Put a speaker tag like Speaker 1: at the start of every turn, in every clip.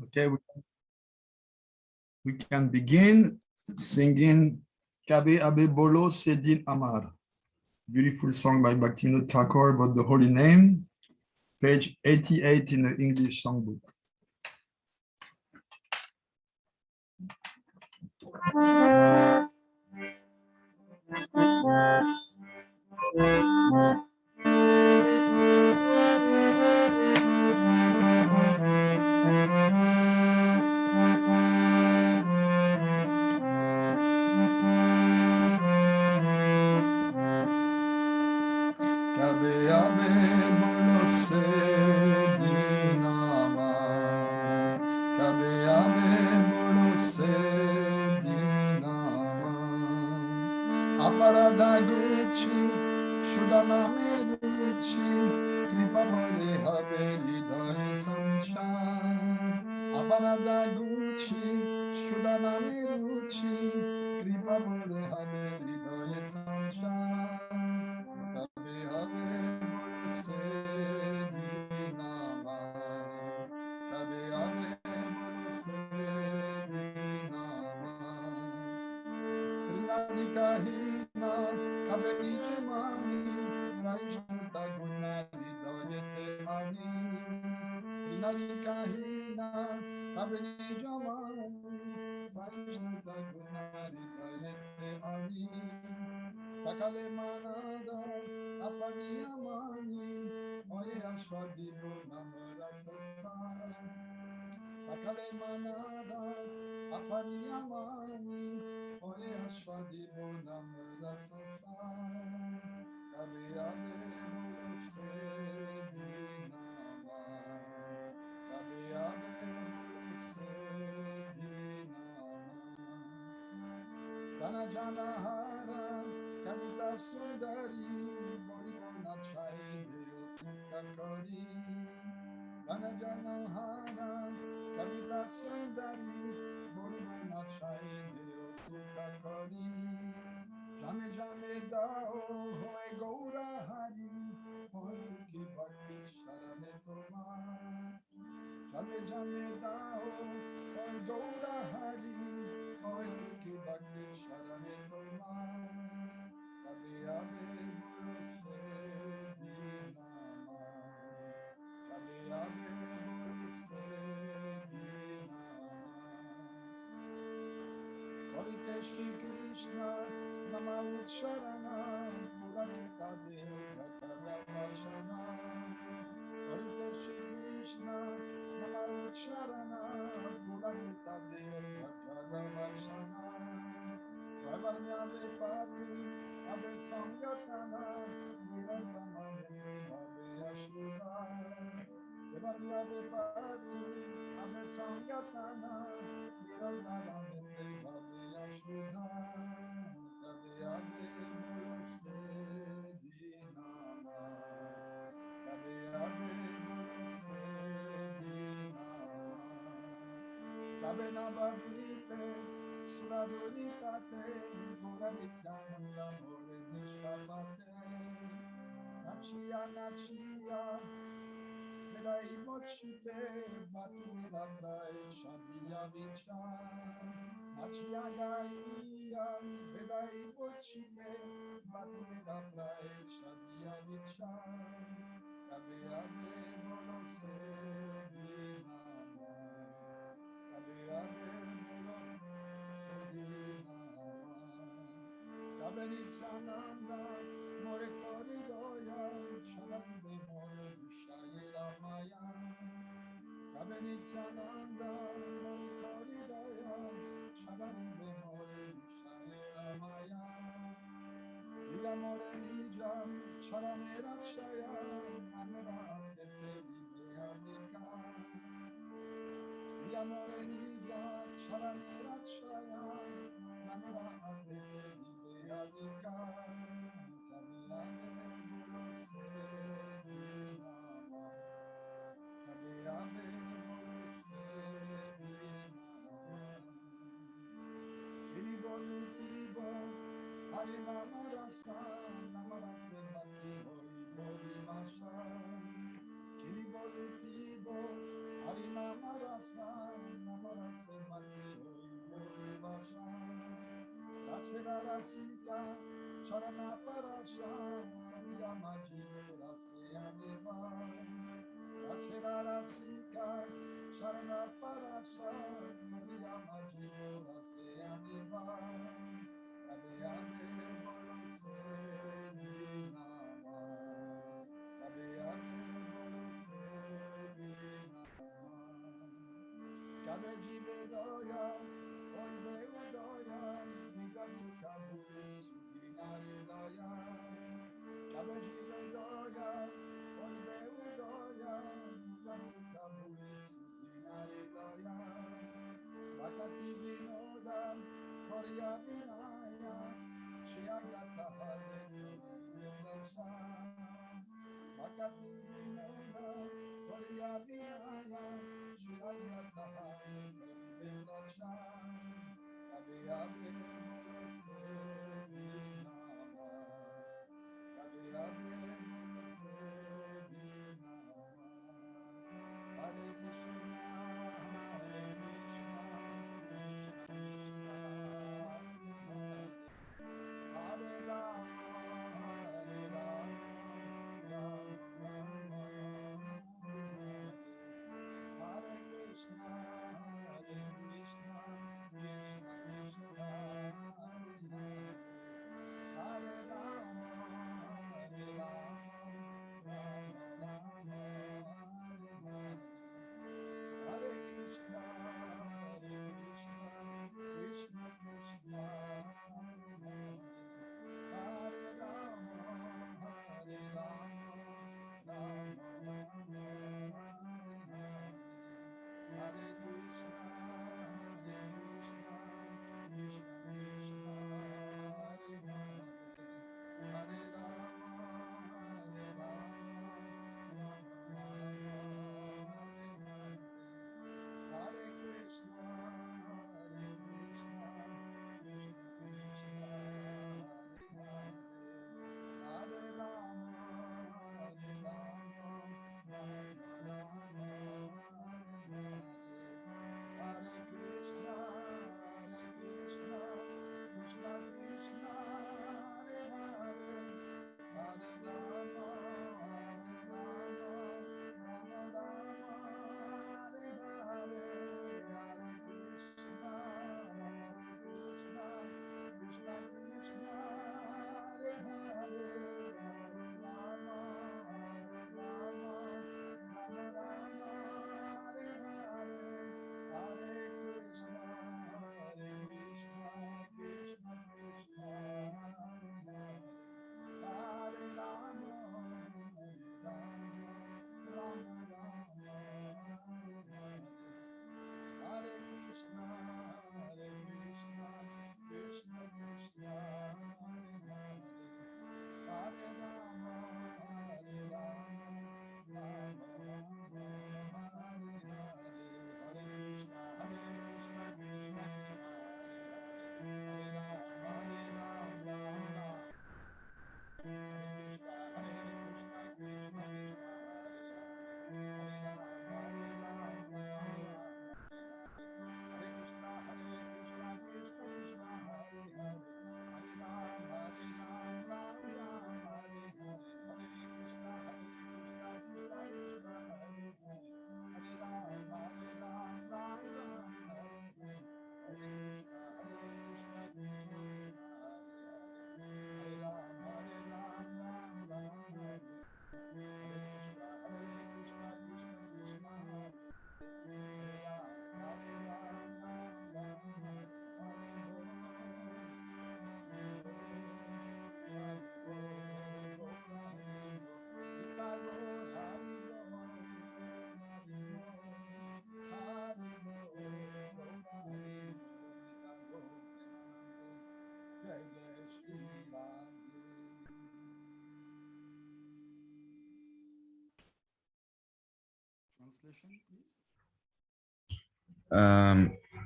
Speaker 1: Okay, we can begin singing Kabe Abe Bolo Sedin Amar. Beautiful song by Bhaktivinoda Thakur about the holy name, page 88 in the English songbook.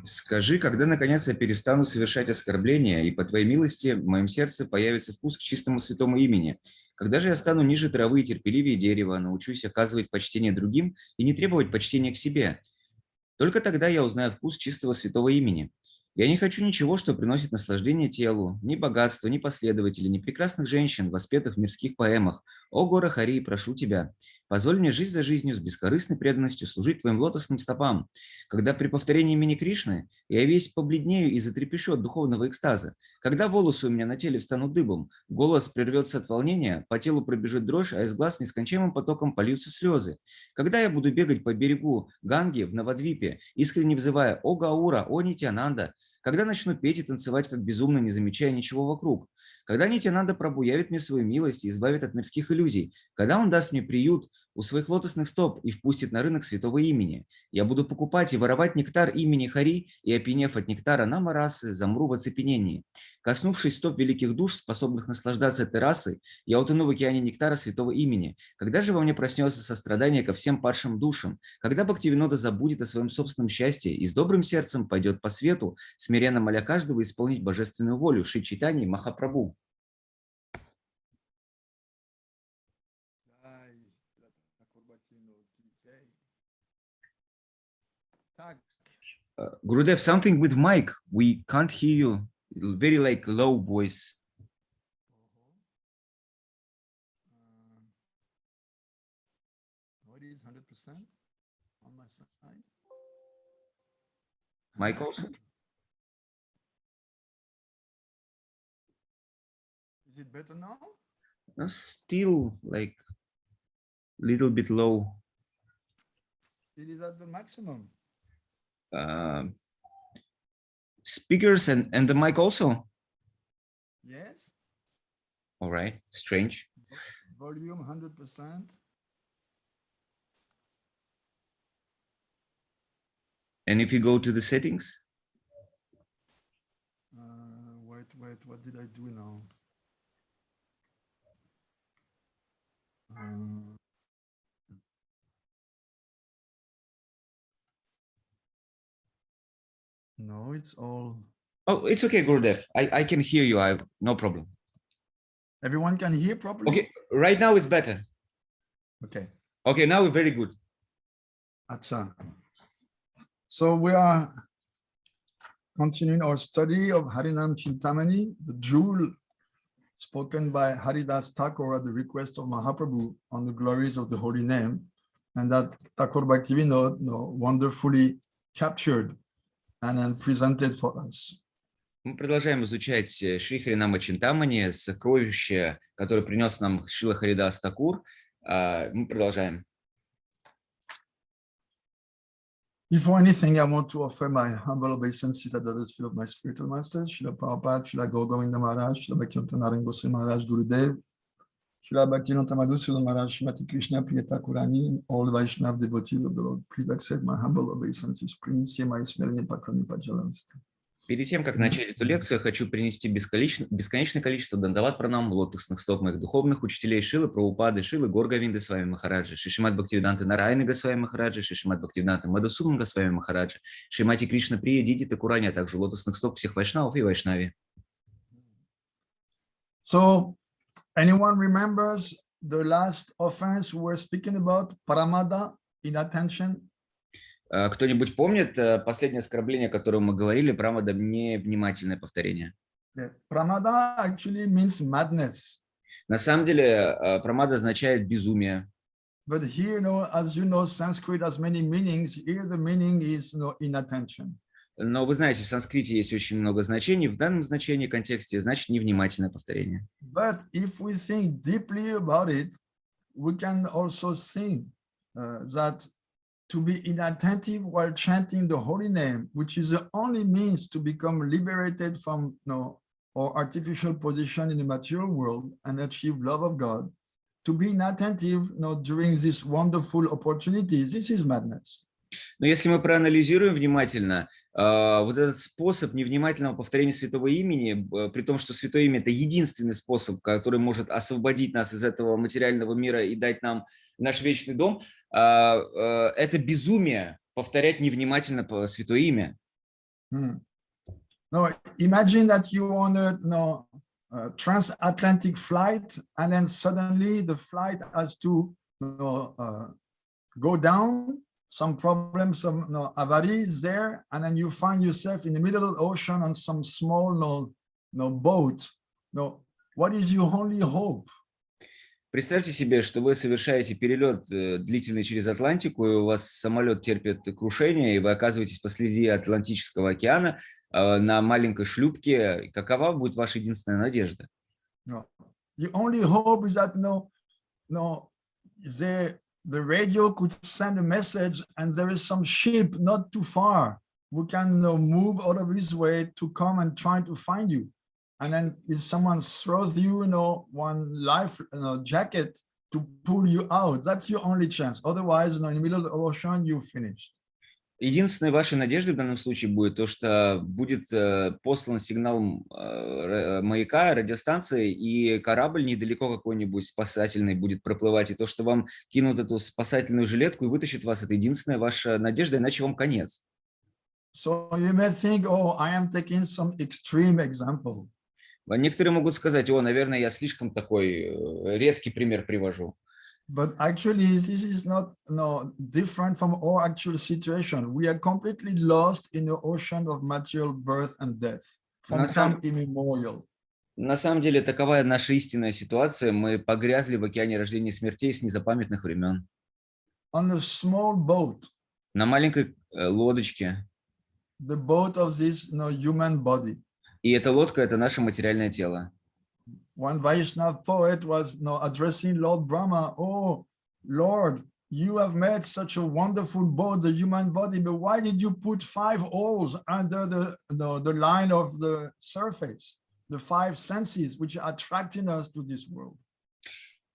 Speaker 2: Скажи, когда наконец я перестану совершать оскорбления, и по твоей милости в моем сердце появится вкус к чистому святому имени? Когда же я стану ниже травы и терпеливее дерева, научусь оказывать почтение другим и не требовать почтения к себе? Только тогда я узнаю вкус чистого святого имени. Я не хочу ничего, что приносит наслаждение телу, ни богатства, ни последователей, ни прекрасных женщин, воспетых в мирских поэмах. О, гора Хари, прошу тебя, позволь мне жизнь за жизнью с бескорыстной преданностью служить твоим лотосным стопам. Когда при повторении имени Кришны я весь побледнею и затрепещу от духовного экстаза, когда волосы у меня на теле встанут дыбом, голос прервется от волнения, по телу пробежит дрожь, а из глаз нескончаемым потоком польются слезы. Когда я буду бегать по берегу Ганги в Навадвипе, искренне взывая «О Гаура, о Нитьянанда», когда начну петь и танцевать как безумно, не замечая ничего вокруг, когда Нитьянанда Прабху явит мне свою милость и избавит от мирских иллюзий, когда он даст мне приют у своих лотосных стоп и впустит на рынок святого имени, я буду покупать и воровать нектар имени Хари, и, опьянев от нектара намарасы, замру в оцепенении. Коснувшись стоп великих душ, способных наслаждаться этой расой, я утону в океане нектара святого имени. Когда же во мне проснется сострадание ко всем падшим душам? Когда Бхактивинода забудет о своем собственном счастье и с добрым сердцем пойдет по свету, смиренно моля каждого исполнить божественную волю Шри Чайтаньи Махапрабху? Gurudev, something with mic. We can't hear you. Very like low voice.
Speaker 1: What is 100% on my side?
Speaker 2: Mic also?
Speaker 1: Is it better now?
Speaker 2: No, still like little bit low.
Speaker 1: It is at the maximum.
Speaker 2: Speakers and the mic also?
Speaker 1: Yes.
Speaker 2: All right, strange.
Speaker 1: Volume 100%.
Speaker 2: And if you go to the settings?
Speaker 1: Wait, what did I do now? No, it's all.
Speaker 2: Oh, it's okay, Gurudev. I can hear you. No problem.
Speaker 1: Everyone can hear properly?
Speaker 2: Okay, right now it's better.
Speaker 1: Okay.
Speaker 2: Okay, now it's very good.
Speaker 1: Acha. So we are continuing our study of Harinama Чинтамани, the jewel spoken by Haridas Thakur at the request of Mahaprabhu on the glories of the holy name, and that Thakur Bhaktivinoda wonderfully captured and then presented for us.
Speaker 2: Мы продолжаем изучать Шри Харинама Чинтамани, сокровище, которое принес нам Шрила Харидас Тхакур. Мы продолжаем.
Speaker 1: Before anything, I want to offer my humble obeisances at the lotus feet of my spiritual masters, Srila Prabhupada, Srila Gauragovinda Maharaj, Srila Bhaktivinoda Goswami Maharaj Gurudev, Srila Bhaktivinoda Maharaj, Srimati Krishna Priya Thakurani, and all the Vaishnava devotees of the Lord. Please accept my humble obeisances. Принеси мои смиренные поклоны, пожалуйста.
Speaker 2: Перед тем, как начать эту лекцию, я хочу принести бесконечное количество дандават пранам лотосных стоп моих духовных учителей Шрилы Прабхупады, Шрилы Горговинды Свами Махараджа, Шри Шримад Бхактиведанты Нарайаны Госвами Махараджа, Шри Шримад Бхактиведанты Мадхусудана Госвами Махараджа, Шримати Кришна Прия Дити Тхакурани, а также лотосных стоп всех вайшнавов и вайшнави.
Speaker 1: So, anyone remembers the last offense we were speaking about, paramada, inattention?
Speaker 2: Кто-нибудь помнит последнее оскорбление, о котором мы говорили, прамада, невнимательное повторение?
Speaker 1: Pramada actually means madness.
Speaker 2: На самом деле, прамада означает безумие.
Speaker 1: But here, as you know, Sanskrit has many meanings. Here the meaning is inattention.
Speaker 2: Но вы знаете, в санскрите есть очень много значений. В данном значении, контексте, значит невнимательное повторение.
Speaker 1: But if we think deeply about it, we can also think that to be inattentive while chanting the holy name, which is the only means to become liberated from our artificial position in the material world and achieve love of God, to be inattentive during this wonderful opportunity, this is madness.
Speaker 2: Но если мы проанализируем внимательно, вот этот способ невнимательного повторения святого имени, при том, что святое имя – это единственный способ, который может освободить нас из этого материального мира и дать нам наш вечный дом, это безумие повторять невнимательно святое имя.
Speaker 1: No, imagine that you're on a transatlantic flight, and then suddenly the flight has to go down some problems, some avarice is there, and then you find yourself in the middle of the ocean on some small boat. What is your only hope?
Speaker 2: Представьте себе, что вы совершаете перелет длительный через Атлантику, и у вас самолет терпит крушение, и вы оказываетесь посреди Атлантического океана на маленькой шлюпке. Какова будет ваша единственная надежда?
Speaker 1: No. The only hope is that the radio could send a message, and there is some ship not too far who can move out of his way to come and try to find you. And then if someone throws you, one life jacket to pull you out, that's your only chance. Otherwise, in the middle of the ocean, you're finished.
Speaker 2: Единственной вашей надеждой в данном случае будет то, что будет послан сигнал маяка, радиостанции, и корабль недалеко какой-нибудь спасательный будет проплывать, и то, что вам кинут эту спасательную жилетку и вытащат вас, это единственная ваша надежда, иначе вам конец.
Speaker 1: So you may think, oh, I am taking some extreme example.
Speaker 2: Некоторые могут сказать, наверное, я слишком такой резкий пример привожу.
Speaker 1: But actually, this is not different from our actual situation. We are completely lost in the ocean of material birth and death from time immemorial.
Speaker 2: На самом деле, такова наша истинная ситуация. Мы погрязли в океане рождения и смертей с незапамятных времен.
Speaker 1: On a small boat.
Speaker 2: На маленькой лодочке.
Speaker 1: The boat of this human body.
Speaker 2: И эта лодка – это наше материальное тело.
Speaker 1: One Vaishnava poet was addressing Lord Brahma. Oh, Lord, you have made such a wonderful boat, the human body, but why did you put 5 holes under the line of the surface, the 5 senses which are attracting us to this world?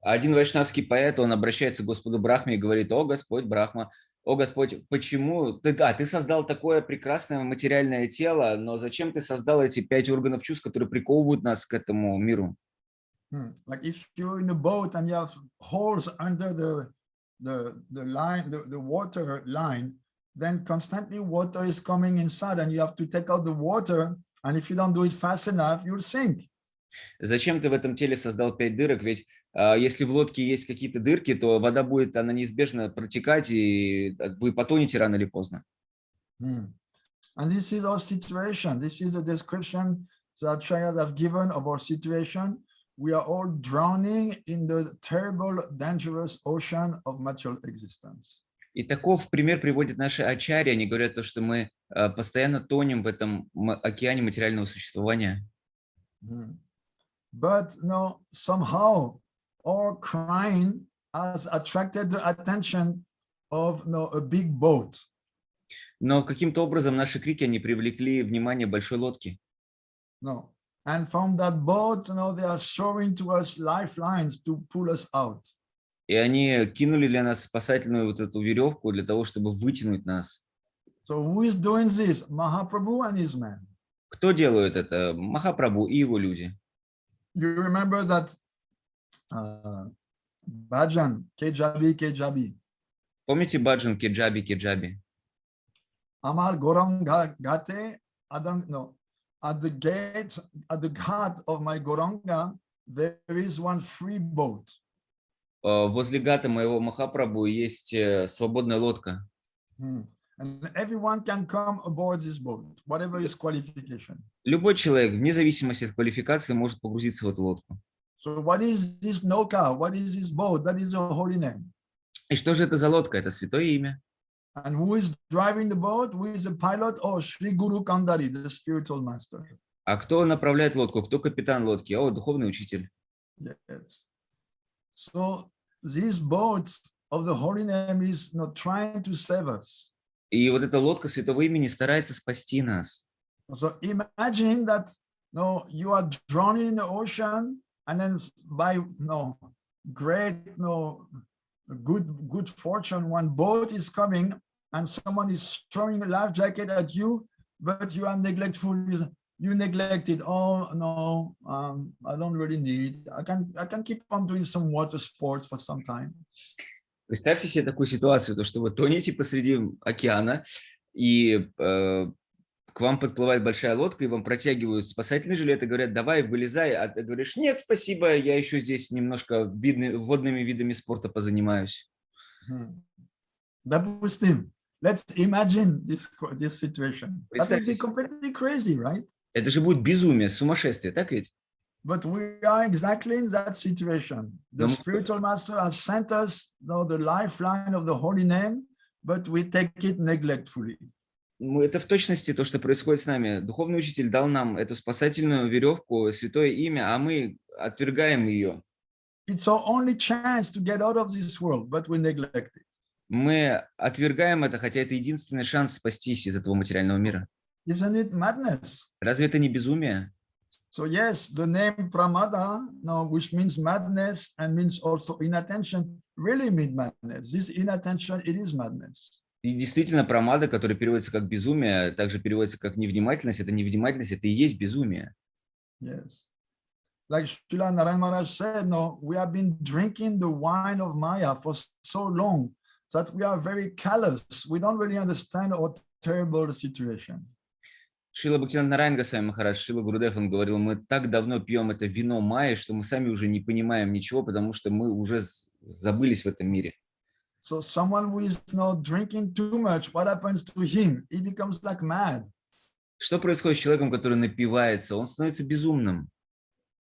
Speaker 2: Один вайшнавский поэт, он обращается к Господу Брахме и говорит: «О Господь Брахма, о Господь, почему ты создал такое прекрасное материальное тело, но зачем ты создал эти 5 органов чувств, которые приковывают нас к этому миру?»
Speaker 1: Like if you're in a boat and you have holes under the line, the water line, then constantly water is coming inside, and you have to take out the water. And if you don't do it fast enough, you'll sink.
Speaker 2: Зачем ты в этом теле создал 5 дырок? Ведь если в лодке есть какие-то дырки, то вода будет, она неизбежно протекать, и вы потонете рано или поздно.
Speaker 1: And this is our situation. This is a description that Acharyas have given of our situation. We are all drowning in the terrible, dangerous ocean of material existence.
Speaker 2: И таков пример приводит наши ачарьи. Они говорят то, что мы постоянно тонем в этом океане материального существования.
Speaker 1: But somehow our crying has attracted the attention of a big boat.
Speaker 2: Но каким-то образом наши крики, они привлекли внимание большой лодки.
Speaker 1: And from that boat, they are showing to us lifelines to pull us out.
Speaker 2: И они кинули для нас спасательную вот эту веревку для того, чтобы вытянуть нас.
Speaker 1: So who is doing this? Mahaprabhu and his men.
Speaker 2: Кто делает это? Махапрабху и его люди.
Speaker 1: You remember that bhajan, Kejabi, Kejabi.
Speaker 2: Помните баджан Кеджаби, Кеджаби?
Speaker 1: Amar Goranga Gate, at the gate, at the ghat of my Goranga, there is one free boat.
Speaker 2: Возле гата моего Махапрабху есть свободная лодка.
Speaker 1: And everyone can come aboard this boat, whatever his qualification.
Speaker 2: Любой человек, вне зависимости от квалификации, может погрузиться в эту лодку.
Speaker 1: So what is this Noka? What is this boat? That is a holy name.
Speaker 2: И что же это за лодка? Это святое имя.
Speaker 1: And who is driving the boat? Who is the pilot? Oh, Shri Guru Kandari, the spiritual master.
Speaker 2: А кто направляет лодку? Кто капитан лодки? О, духовный учитель.
Speaker 1: Yes. So this boat of the holy name is not trying to save us.
Speaker 2: И вот эта лодка святого имени старается спасти нас.
Speaker 1: So imagine that you are drowning in the ocean, and then by great good fortune, one boat is coming and someone is throwing a life jacket at you, but you are neglectful. You neglect it. Oh no, I don't really need. I can keep on doing some water sports for some time.
Speaker 2: Представьте себе такую ситуацию, то что вы тонете посреди океана, и к вам подплывает большая лодка, и вам протягивают спасательный жилет и говорят: давай, вылезай. А ты говоришь: нет, спасибо, я еще здесь немножко водными видами спорта позанимаюсь.
Speaker 1: Допустим, let's imagine this situation. That would be completely crazy, right?
Speaker 2: Это же будет безумие, сумасшествие, так ведь?
Speaker 1: But we are exactly in that situation. The
Speaker 2: Но
Speaker 1: spiritual master has sent us, the lifeline of the holy name, but we take it neglectfully.
Speaker 2: это в точности то, что происходит с нами. Духовный учитель дал нам эту спасательную веревку, святое имя, а мы отвергаем ее.
Speaker 1: It's our only chance to get out of this world, but we neglect it.
Speaker 2: Мы отвергаем это, хотя это единственный шанс спастись из этого материального мира.
Speaker 1: Isn't it madness?
Speaker 2: Разве это не безумие?
Speaker 1: So yes, the name pramada, which means madness and means also inattention, really means madness. This inattention, it is madness.
Speaker 2: И действительно, прамада, который переводится как безумие, также переводится как невнимательность. Это невнимательность, это и есть безумие.
Speaker 1: Yes. Like Shri Narayana Maharaj said, we have been drinking the wine of Maya for so long that we are very callous. We don't really understand our terrible situation.
Speaker 2: Шрила Бхактивиноды Нарайана Госвами Махарадж, Шрила Гурудев, он говорил, мы так давно пьем это вино Майи, что мы сами уже не понимаем ничего, потому что мы уже забылись в этом мире.
Speaker 1: So someone who is not drinking too much, what happens to him? He becomes like mad.
Speaker 2: Что происходит с человеком, который напивается? Он становится безумным.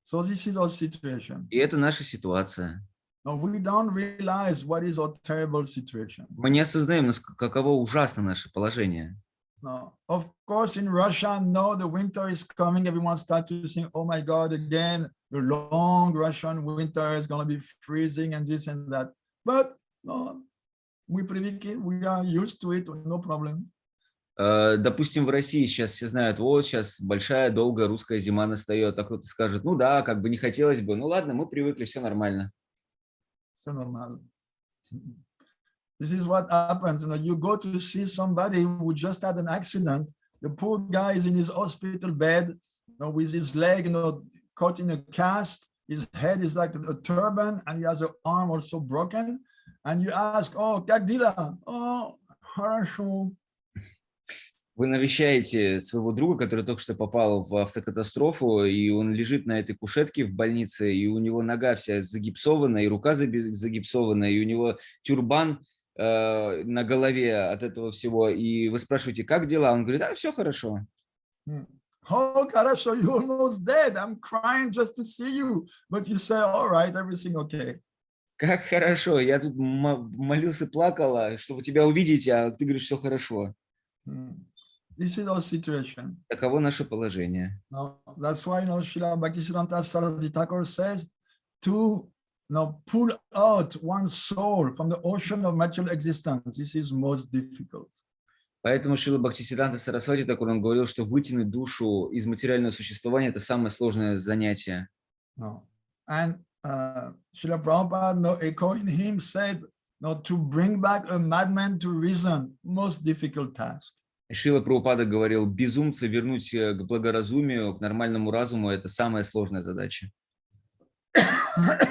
Speaker 1: So this is our situation.
Speaker 2: И это наша ситуация.
Speaker 1: No, we don't realize what is our terrible situation.
Speaker 2: Мы не осознаем, каково ужасно наше положение.
Speaker 1: No, of course, in Russia, the winter is coming. Everyone starts to think, oh my God, again, the long Russian winter is going to be freezing and this and that. But no, we are used to it, no problem.
Speaker 2: Допустим, в России сейчас все знают, вот сейчас большая, долгая русская зима настает, а кто-то скажет, ну да, как бы не хотелось бы, ну ладно, мы привыкли, все нормально.
Speaker 1: Все нормально. This is what happens. You go to see somebody who just had an accident. The poor guy is in his hospital bed, with his leg, caught in a cast. His head is like a turban, and he has an arm also broken. And you ask, "Oh, как дела?" "Oh, хорошо."
Speaker 2: Вы навещаете своего друга, который только что попал в автокатастрофу, и он лежит на этой кушетке в больнице, и у него нога вся загипсована, и рука загипсована, и у него тюрбан на голове от этого всего, и вы спрашиваете, как дела? Он говорит, все хорошо.
Speaker 1: Oh, хорошо, you're almost dead. I'm crying just to see you. But you say, all right, everything okay.
Speaker 2: Как хорошо, я тут молился, плакала, чтобы тебя увидеть, а ты говоришь, все хорошо.
Speaker 1: This is our situation.
Speaker 2: Таково наше положение.
Speaker 1: That's why Srila Bhaktisiddhanta Saraswati Thakur says to pull out one's soul from the ocean of material existence. This is most difficult.
Speaker 2: Поэтому Шрила Бхактисиддханта Сарасвати Тхакур, он говорил, что вытянуть душу из материального существования – это самое сложное занятие.
Speaker 1: And Srila Prabhupada, echoing him, said, to bring back a madman to reason, most difficult task.
Speaker 2: Шрила Прабхупада говорил, безумца вернуть к благоразумию, к нормальному разуму – это самая сложная задача.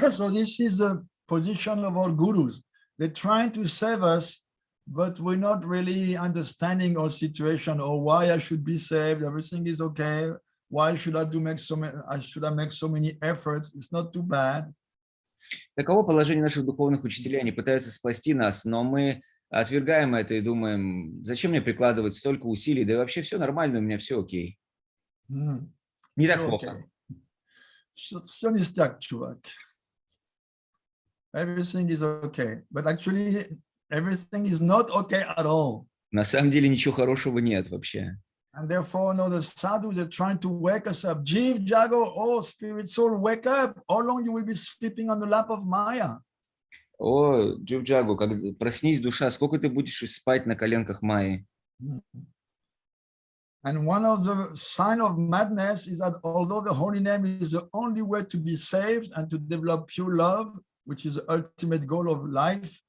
Speaker 1: So this is the position of our gurus. They're trying to save us, but we're not really understanding our situation or why I should be saved. Everything is okay. Why should I make so many efforts? It's not too bad.
Speaker 2: Таково положение наших духовных учителей. Они пытаются спасти нас, но мы отвергаем это и думаем, зачем мне прикладывать столько усилий? Да и вообще все нормально, у меня все окей. Не так плохо.
Speaker 1: Все ништяк, чувак. Everything is okay. But actually, everything is not okay at all.
Speaker 2: На самом деле ничего хорошего нет вообще.
Speaker 1: And therefore, the sadhus are trying to wake us up. Jiv, Jago, oh, spirit soul, wake up. How long you will be sleeping on the lap of Maya?
Speaker 2: О, Джив Джагу, проснись, душа, сколько ты будешь спать на коленках Майи?
Speaker 1: And one of the signs of madness is that although the holy name is the only way to be saved and to develop pure love, which is the ultimate goal of life,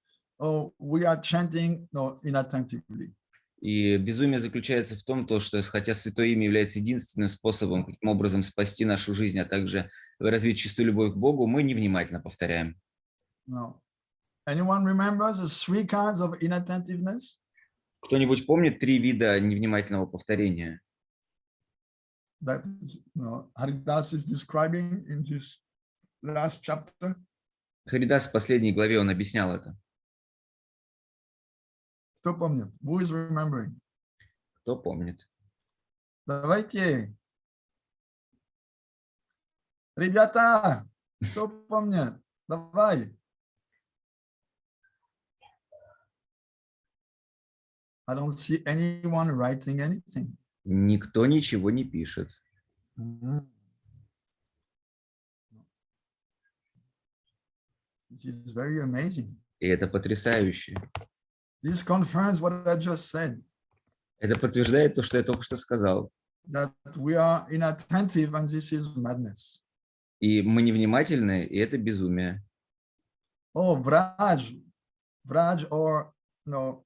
Speaker 1: we are chanting inattentively.
Speaker 2: И безумие заключается в том, что хотя Святое Имя является единственным способом, каким образом спасти нашу жизнь, а также развить чистую любовь к Богу, мы невнимательно повторяем.
Speaker 1: Anyone remembers the 3 kinds of inattentiveness?
Speaker 2: Кто-нибудь помнит 3 вида невнимательного повторения?
Speaker 1: That Haridas is describing in his last chapter.
Speaker 2: Харидас в последней главе он объяснял это.
Speaker 1: Кто помнит? Who is remembering?
Speaker 2: Кто помнит?
Speaker 1: Давайте. Ребята, кто помнит? Давай. I don't see anyone writing anything.
Speaker 2: Никто ничего не пишет.
Speaker 1: This is very amazing.
Speaker 2: И это потрясающе.
Speaker 1: This confirms what I just said,
Speaker 2: Это подтверждает то, что я только что сказал.
Speaker 1: that we are inattentive and this is madness.
Speaker 2: И мы невнимательны, и это безумие.
Speaker 1: Oh, Vraj or no,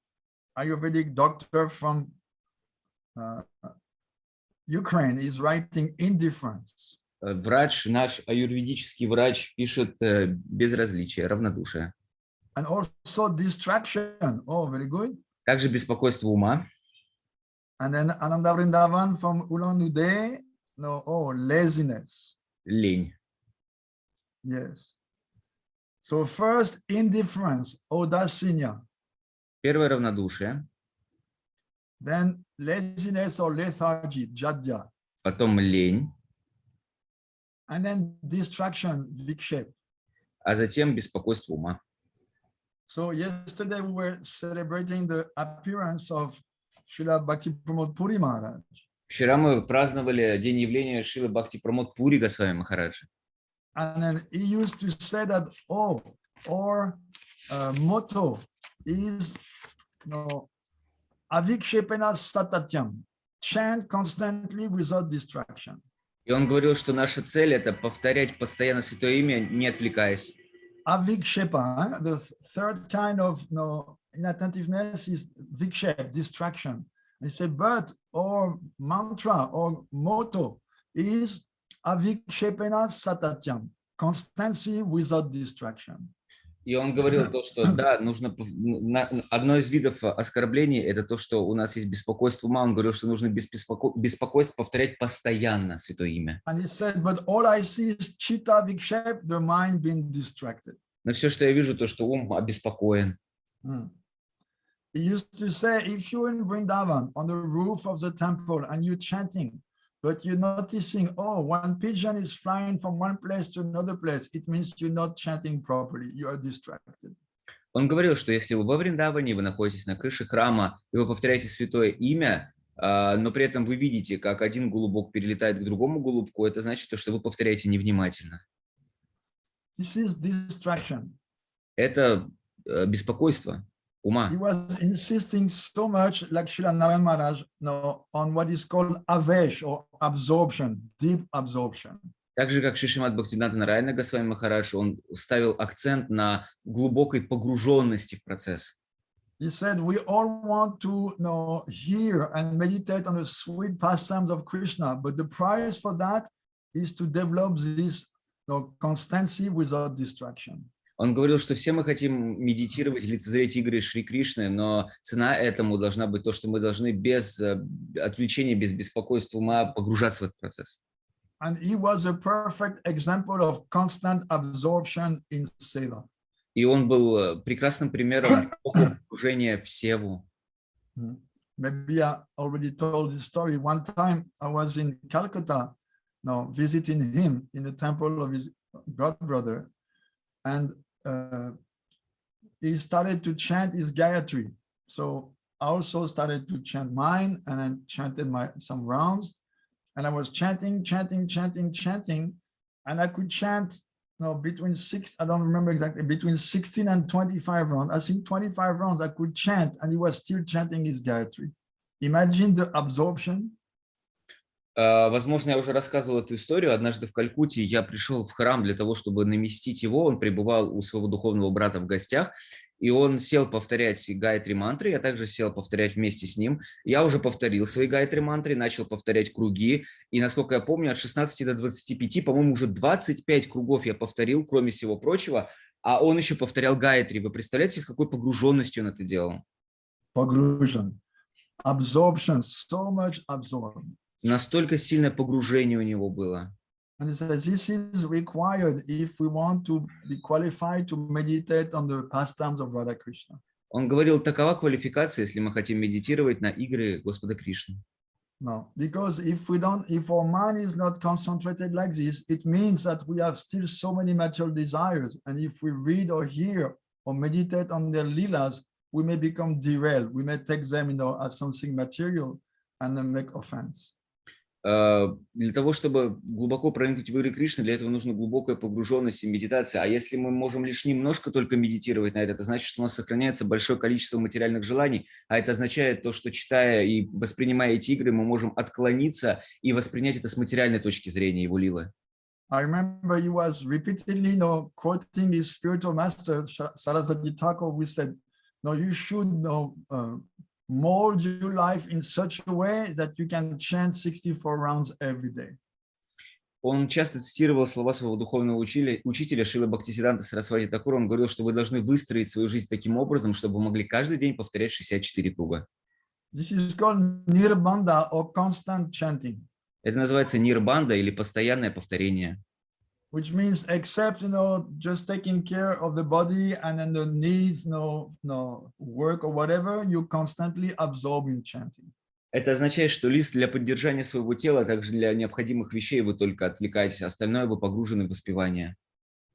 Speaker 1: Ayurvedic doctor from Ukraine is writing indifference.
Speaker 2: Врач, наш аюрведический врач пишет безразличие, равнодушие.
Speaker 1: And also distraction. Oh, very good.
Speaker 2: Также беспокойство ума.
Speaker 1: And then Ananda Vrindavan from Ulan-Ude, no, oh, laziness.
Speaker 2: Лень.
Speaker 1: Yes. So first, indifference, odasinya.
Speaker 2: Первое равнодушие,
Speaker 1: Then laziness or lethargy, jadya.
Speaker 2: потом лень,
Speaker 1: And then distraction, vikshep.
Speaker 2: а затем беспокойство ума.
Speaker 1: So yesterday we were celebrating the appearance of Srila Bhakti Puri Maharaj.
Speaker 2: Вчера мы праздновали день явления Шрилы Бхакти Пури Госвами Махараджа.
Speaker 1: And then he used to say that, oh, our motto is, no, avikshepena satatyam, chant constantly without distraction.
Speaker 2: И он говорил, что наша цель – это повторять постоянно Святое Имя, не отвлекаясь.
Speaker 1: Avikshepa, the third kind of inattentiveness is vikshep, distraction. And he said, but our mantra or motto is avikshepena satatyam, constancy without distraction.
Speaker 2: И он говорил то, что да, нужно одно из видов оскорблений – это то, что у нас есть беспокойство ума. Он говорил, что нужно беспокойство повторять постоянно Святое Имя.
Speaker 1: And he said, but all I see is chitta vikshep, the mind being distracted.
Speaker 2: Но все, что я вижу, то, что ум обеспокоен.
Speaker 1: He used to say, if you're in Vrindavan on the roof of the temple and you're chanting, but you're noticing, oh, one pigeon is flying from one place to another place, it means you're not chanting properly, you are distracted.
Speaker 2: Он говорил, что если вы во Вриндаване, вы находитесь на крыше храма, и вы повторяете Святое Имя, но при этом вы видите, как один голубок перелетает к другому голубку, это значит, что вы повторяете невнимательно.
Speaker 1: This is distraction.
Speaker 2: Это беспокойство ума.
Speaker 1: He was insisting so much, like Srila Narayana Maharaj, on what is called avesh or absorption, deep absorption.
Speaker 2: Так же, как Шри Шримад Бхактивидантой Нараяна Госвами Махарадж, он ставил акцент на глубокой погруженности в процесс.
Speaker 1: He said, we all want to hear and meditate on the sweet pastimes of Krishna, but the price for that is to develop this constancy without distraction.
Speaker 2: Он говорил, что все мы хотим медитировать, лицезреть игры Шри Кришны, но цена этому должна быть то, что мы должны без отвлечения, без беспокойства ума погружаться в этот процесс.
Speaker 1: And he was a perfect example of constant absorption in seva.
Speaker 2: И он был прекрасным примером погружения в севу.
Speaker 1: Maybe I already told this story. One time I was in Calcutta, visiting him in the temple of his godbrother, and he started to chant his Gayatri. So I also started to chant mine, and I chanted some rounds, and I was chanting, and I could chant between I don't remember exactly, between 16 and 25 rounds. I think 25 rounds I could chant, and he was still chanting his Gayatri. Imagine the absorption.
Speaker 2: Возможно, я уже рассказывал эту историю. Однажды в Калькутте я пришел в храм для того, чтобы навестить его. Он пребывал у своего духовного брата в гостях, и он сел повторять гайатри мантры. Я также сел повторять вместе с ним. Я уже повторил свои гайатри мантры, начал повторять круги. И, насколько я помню, от 16 до 25, по-моему, уже 25 кругов я повторил, кроме всего прочего. А он еще повторял гайатри. Вы представляете, с какой погруженностью он это делал?
Speaker 1: Pogrusion. Absorption. So much absorption.
Speaker 2: Настолько сильное погружение у него было.
Speaker 1: And it says this is required if we want to be qualified to meditate on the pastimes of Radha Krishna.
Speaker 2: Он говорил, такова квалификация, если мы хотим медитировать на игры Господа Кришны.
Speaker 1: No, because if our mind is not concentrated like this, it means that we have still so many material desires. And if we read or hear or meditate on their leelas, we may become derailed. We may take them, as something material and then make offense.
Speaker 2: Для того, чтобы глубоко проникнуть в игры Кришны, для этого нужна глубокая погруженность и медитация. А если мы можем лишь немножко только медитировать на это значит, что у нас сохраняется большое количество материальных желаний, а это означает то, что читая и воспринимая эти игры, мы можем отклониться и воспринять это с материальной точки зрения его лилы.
Speaker 1: I remember he was repeatedly, quoting his spiritual master, Suddhadvaiti Thakur, who said, "No, you should mold your life in such a way that you can chant 64 rounds every day."
Speaker 2: Он часто цитировал слова своего духовного учителя Шрилы Бхактивиданты Сарасвати Тхакура. Он говорил, что вы должны выстроить свою жизнь таким образом, чтобы вы могли каждый день повторять 64 круга.
Speaker 1: This is called nirbandha or constant chanting.
Speaker 2: Это называется нирбанда или постоянное повторение.
Speaker 1: Which means except, just taking care of the body and then the needs, work or whatever, you constantly absorb in chanting.
Speaker 2: Это означает, что лишь для поддержания своего тела, а также для необходимых вещей вы только отвлекаетесь, остальное вы погружены в воспевание.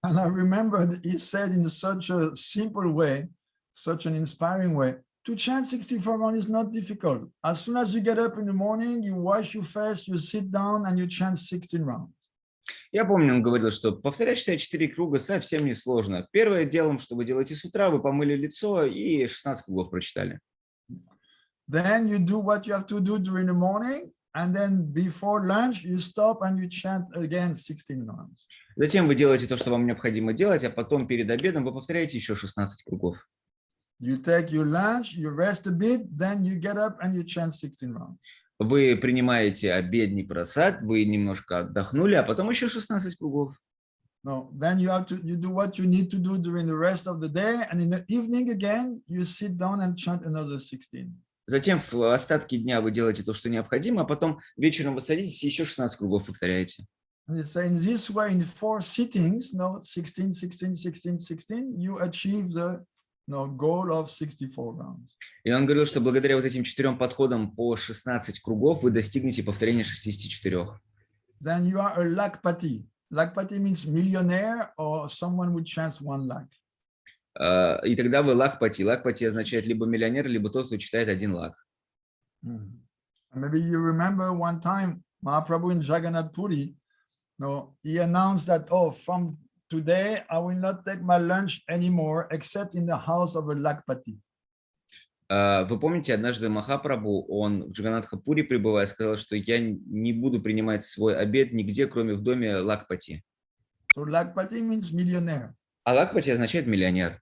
Speaker 1: And I remember he said in such a simple way, such an inspiring way, to chant 64 rounds is not difficult. As soon as you get up in the morning, you wash your face, you sit down and you chant 16 rounds.
Speaker 2: Я помню, он говорил, что повторять 64 круга совсем не сложно. Первое делом, что вы делаете с утра, вы помыли лицо и 16 кругов прочитали.
Speaker 1: Then you do what you have to do during the morning, and then before lunch you stop and you chant again 16 rounds.
Speaker 2: Затем вы делаете то, что вам необходимо делать, а потом перед обедом вы повторяете еще 16 кругов.
Speaker 1: You take your lunch, you rest a bit, then you get up and you chant 16 rounds.
Speaker 2: Вы принимаете обедний просад, вы немножко отдохнули, а потом еще 16 кругов.
Speaker 1: No, then you do what you need to do during the rest of the day, and in the evening again you sit down and chant another 16.
Speaker 2: Затем в остатке дня вы делаете то, что необходимо, а потом вечером вы садитесь и еще 16 кругов повторяете.
Speaker 1: And you say in this way, in 4 sittings, 16, 16, 16, 16, you achieve the goal of 64 rounds.
Speaker 2: И он говорил, что благодаря вот этим 4 подходам по 16 кругов вы достигнете повторения 64.
Speaker 1: Then you are a lakpati. Lakpati means millionaire or someone who chants 1 lakh.
Speaker 2: И тогда вы лакпати. Лакпати означает либо миллионер, либо тот, кто читает 1 лак.
Speaker 1: Maybe you remember one time Mahaprabhu in Jagannath Puri, he announced that, from today I will not take my lunch anymore except in the house of a lakpati.
Speaker 2: Вы помните, однажды Махапрабху, он в Джаганнатха-Пури пребывая, сказал, что я не буду принимать свой обед нигде, кроме в доме лакпати.
Speaker 1: So lakpati means millionaire.
Speaker 2: А лакпати означает миллионер.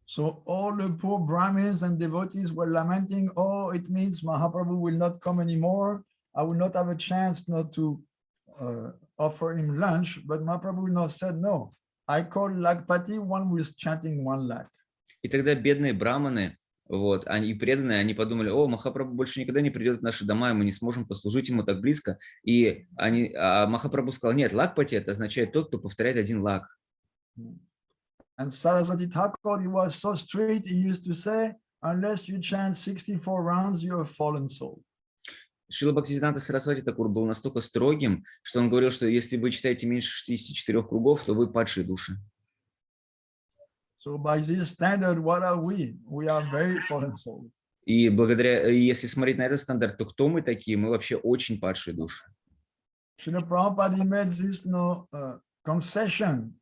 Speaker 1: So all the poor Brahmins and devotees were lamenting, it means Mahaprabhu will not come anymore. I will not have a chance not to offer him lunch. But Mahaprabhu said, no, I call lakpati one who is chanting 1 lakh.
Speaker 2: И тогда бедные браманы, они преданные, они подумали, Махапрабху больше никогда не придет в наши дома, и мы не сможем послужить ему так близко. А Махапрабху сказал, нет, лакпати это означает тот, кто повторяет 1 лак.
Speaker 1: And Saraswati Thakur, he was so strict, he used to say, unless you chant 64 rounds, you're a fallen soul.
Speaker 2: Шрила Бхактивиданта Сарасвати Тхакур был настолько строгим, что он говорил, что если вы читаете меньше 64 кругов, то вы падшие души.
Speaker 1: So by this standard, what are we? We are very fallen souls.
Speaker 2: И если смотреть на этот стандарт, то кто мы такие? Мы вообще очень падшие души.
Speaker 1: Srila Prabhupada made this concession.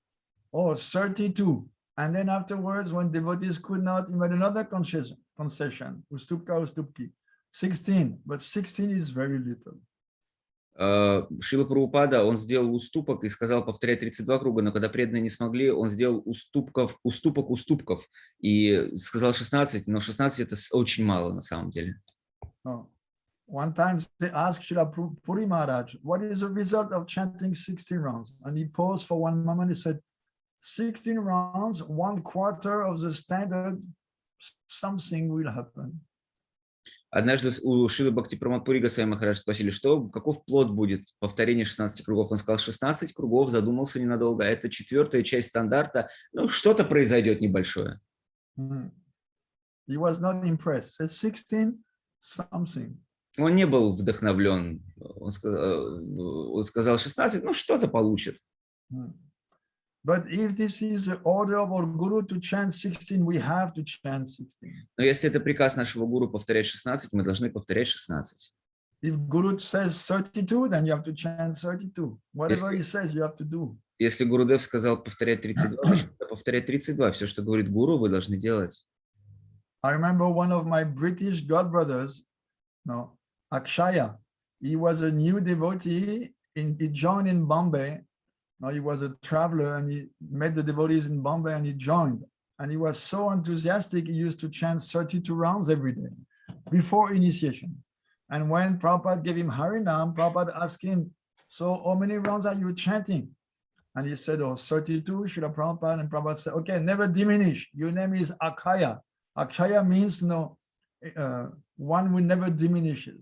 Speaker 1: 32. And then afterwards, when devotees could not, he made another concession. Ustupki. 16. But 16 is very little.
Speaker 2: Шрила Прабхупада, он сделал уступок и сказал повторять 32 круга, но когда преданные не смогли, он сделал уступков и сказал 16, но 16 это очень мало на самом деле.
Speaker 1: One time they asked Srila Puri Maharaj, what is the result of chanting 16 rounds? And he paused for one moment, he said, 16 rounds, 1/4 of the standard, something will happen.
Speaker 2: Однажды у Шрилы Бхакти-Прамадпури Госвами Махараджа спросили, каков плод будет повторение 16 кругов. Он сказал 16 кругов, задумался ненадолго. Это 4-я часть стандарта. Что-то произойдет небольшое.
Speaker 1: He was not impressed. Said 16 something.
Speaker 2: Он не был вдохновлен. Он сказал 16, ну что-то получит.
Speaker 1: But if this is the order of our guru to chant 16, we have to chant 16.
Speaker 2: Но если это приказ нашего гуру повторять 16, мы должны повторять 16.
Speaker 1: If Guru says 32, then you have to chant 32. Whatever he says, you have to do.
Speaker 2: Если Гурудев сказал повторять 32, значит, повторять 32. Все, что говорит гуру, вы должны делать.
Speaker 1: I remember one of my British godbrothers, no, Akshaya. He was a new devotee. He joined in Bombay. No, he was a traveler and he met the devotees in Bombay and he joined. And he was so enthusiastic, he used to chant 32 rounds every day before initiation. And when Prabhupada gave him Harinam, Prabhupada asked him, so how many rounds are you chanting? And he said, oh, 32, Srila Prabhupada. And Prabhupada said, okay, never diminish. Your name is Akshaya. Akshaya means one who never diminishes.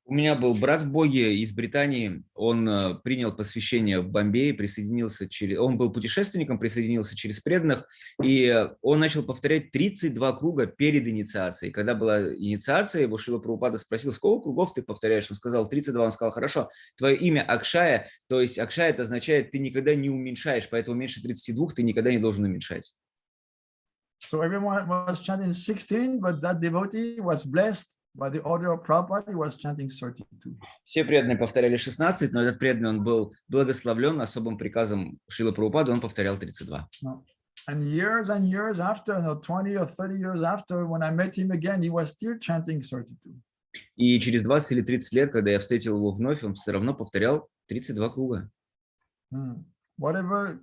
Speaker 2: У меня был брат в Боге из Британии, он принял посвящение в Бомбее, он был путешественником, присоединился через преданных, и он начал повторять 32 круга перед инициацией. Когда была инициация, его Шрила Прабхупада спросил, сколько кругов ты повторяешь? Он сказал 32, он сказал, хорошо, твое имя Акшая, то есть Акшая это означает, ты никогда не уменьшаешь, поэтому меньше 32 ты никогда не должен уменьшать.
Speaker 1: So everyone was chanting 16, but that devotee was blessed. By the order of Prabhupada, he was chanting 32.
Speaker 2: Все преданные повторяли 16, но этот преданный, он был благословлен особым приказом Шрилы Прабхупады, он повторял 32.
Speaker 1: And years after, 20 or 30 years after, when I met him again, he was still chanting 32.
Speaker 2: И через 20 или 30 лет, когда я встретил его вновь, он все равно повторял 32 круга.
Speaker 1: Whatever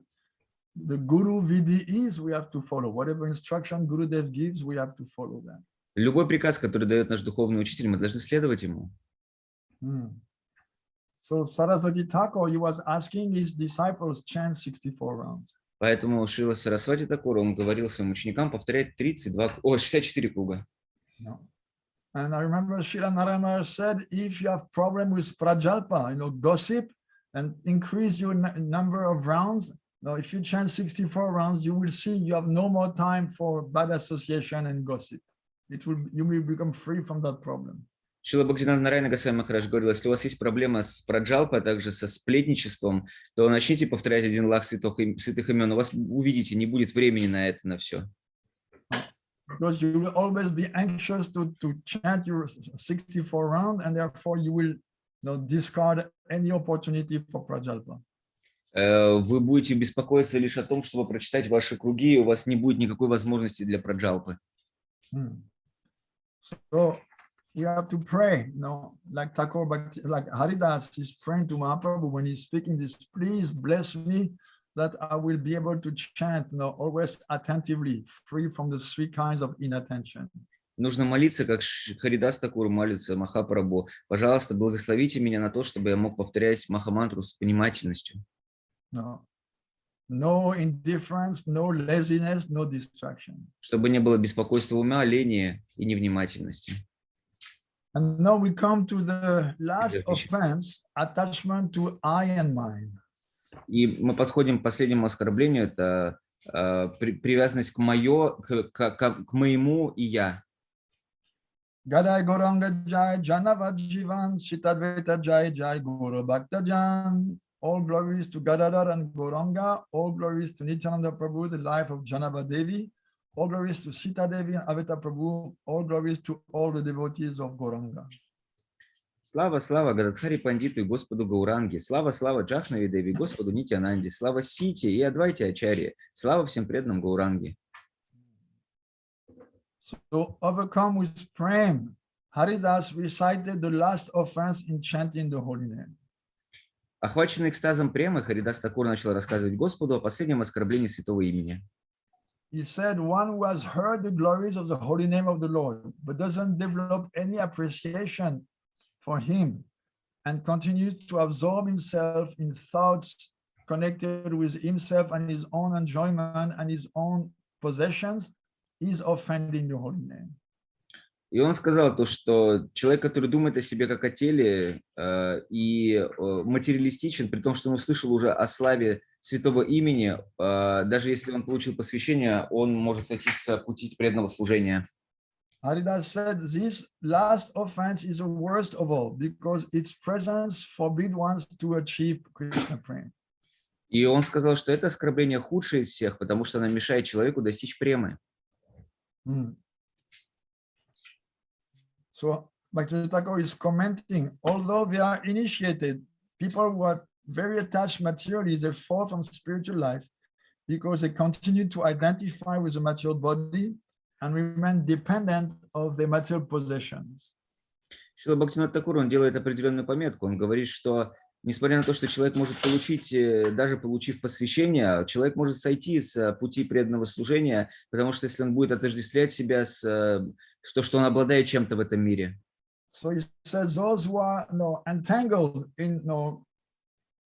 Speaker 1: the Guru Vidhi is, we have to follow. Whatever instruction Gurudev gives, we have to follow that.
Speaker 2: Любой приказ, который дает наш духовный учитель, мы должны следовать ему.
Speaker 1: So Saraswati Thakur, he was asking his disciples chant 64 rounds.
Speaker 2: Поэтому Шрила Сарасвати Тхакур, он говорил своим ученикам повторять 64 круга.
Speaker 1: And I remember Srila Narayana said, if you have problem with prajalpa, gossip, and increase your number of rounds, if you chant 64 rounds, you will see you have no more time for bad association and gossip. You will become free from that problem.
Speaker 2: Шрила Бхактивиданта Нарайана Госвами Махарадж говорил, если у вас есть проблема с праджалпой, а также со сплетничеством, то начните повторять один лах святых имен, у вас, увидите, не будет времени на это, на все.
Speaker 1: Because you will always be anxious to chant your 64 round, and therefore you will discard any opportunity for prajalpa.
Speaker 2: Вы будете беспокоиться лишь о том, чтобы прочитать ваши круги, и у вас не будет никакой возможности для праджалпы.
Speaker 1: So you have to pray, like Thakur Bhakti, like Haridas is praying to Mahaprabhu when he's speaking this, please bless me that I will be able to chant, always attentively, free from the three kinds of inattention.
Speaker 2: Нужно молиться, как Харидас Тхакур молится Махапрабху. Пожалуйста, благословите меня на то, чтобы я мог повторять Махамантру с внимательностью.
Speaker 1: No indifference, no laziness, no distraction.
Speaker 2: Чтобы не было беспокойства ума, лени и невнимательности.
Speaker 1: And now we come to the last offense, attachment to I and mine.
Speaker 2: И мы подходим к последнему оскорблению, это привязанность к моему и я.
Speaker 1: Gadai Goranga Jai, Janavad Jivan, Suddhadvaiti Jai Jai Guru Bhaktajan. All glories to Gadadhar and Gauranga. All glories to Nityananda Prabhu, the life of Janava Devi. All glories to Sita Devi and Avita Prabhu. All glories to all the devotees of Gauranga.
Speaker 2: Слава, слава Гададхари Пандиту и Господу Гауранги. Слава, слава Джахнави Деви, Господу Нитянанде. Слава Сити и Адвайте Ачарье. Слава всем преданным Гауранги.
Speaker 1: So overcome with prem, Haridas recited the last offense in chanting the holy name.
Speaker 2: Охваченный экстазом премы, Харидас Тхакур начал рассказывать Господу о последнем оскорблении святого имени.
Speaker 1: He said, one who has heard the glories of the holy name of the Lord, but doesn't develop any appreciation for him and continues to absorb himself in thoughts connected with himself and his own enjoyment and his own possessions, is offending the holy name.
Speaker 2: И он сказал то, что человек, который думает о себе как о теле и материалистичен, при том, что он услышал уже о славе святого имени, даже если он получил посвящение, он может сойти с пути преданного служения.
Speaker 1: Haridas said this last offense is the worst of all because its presence forbids one to achieve Krishna prema.
Speaker 2: И он сказал, что это оскорбление худшее из всех, потому что оно мешает человеку достичь премы.
Speaker 1: So Bhaktivinoda Thakur is commenting, although they are initiated, people who are very attached materially, they fall from spiritual life because they continue to identify with the material body and remain dependent of their material possessions.
Speaker 2: Шрила Бхактивинода Тхакур, он делает определенную пометку. Он говорит, что несмотря на то, что человек может получить, даже получив посвящение, человек может сойти с пути преданного служения, потому что если он будет отождествлять себя с то, что он обладает чем-то в этом мире.
Speaker 1: So he says those who are entangled in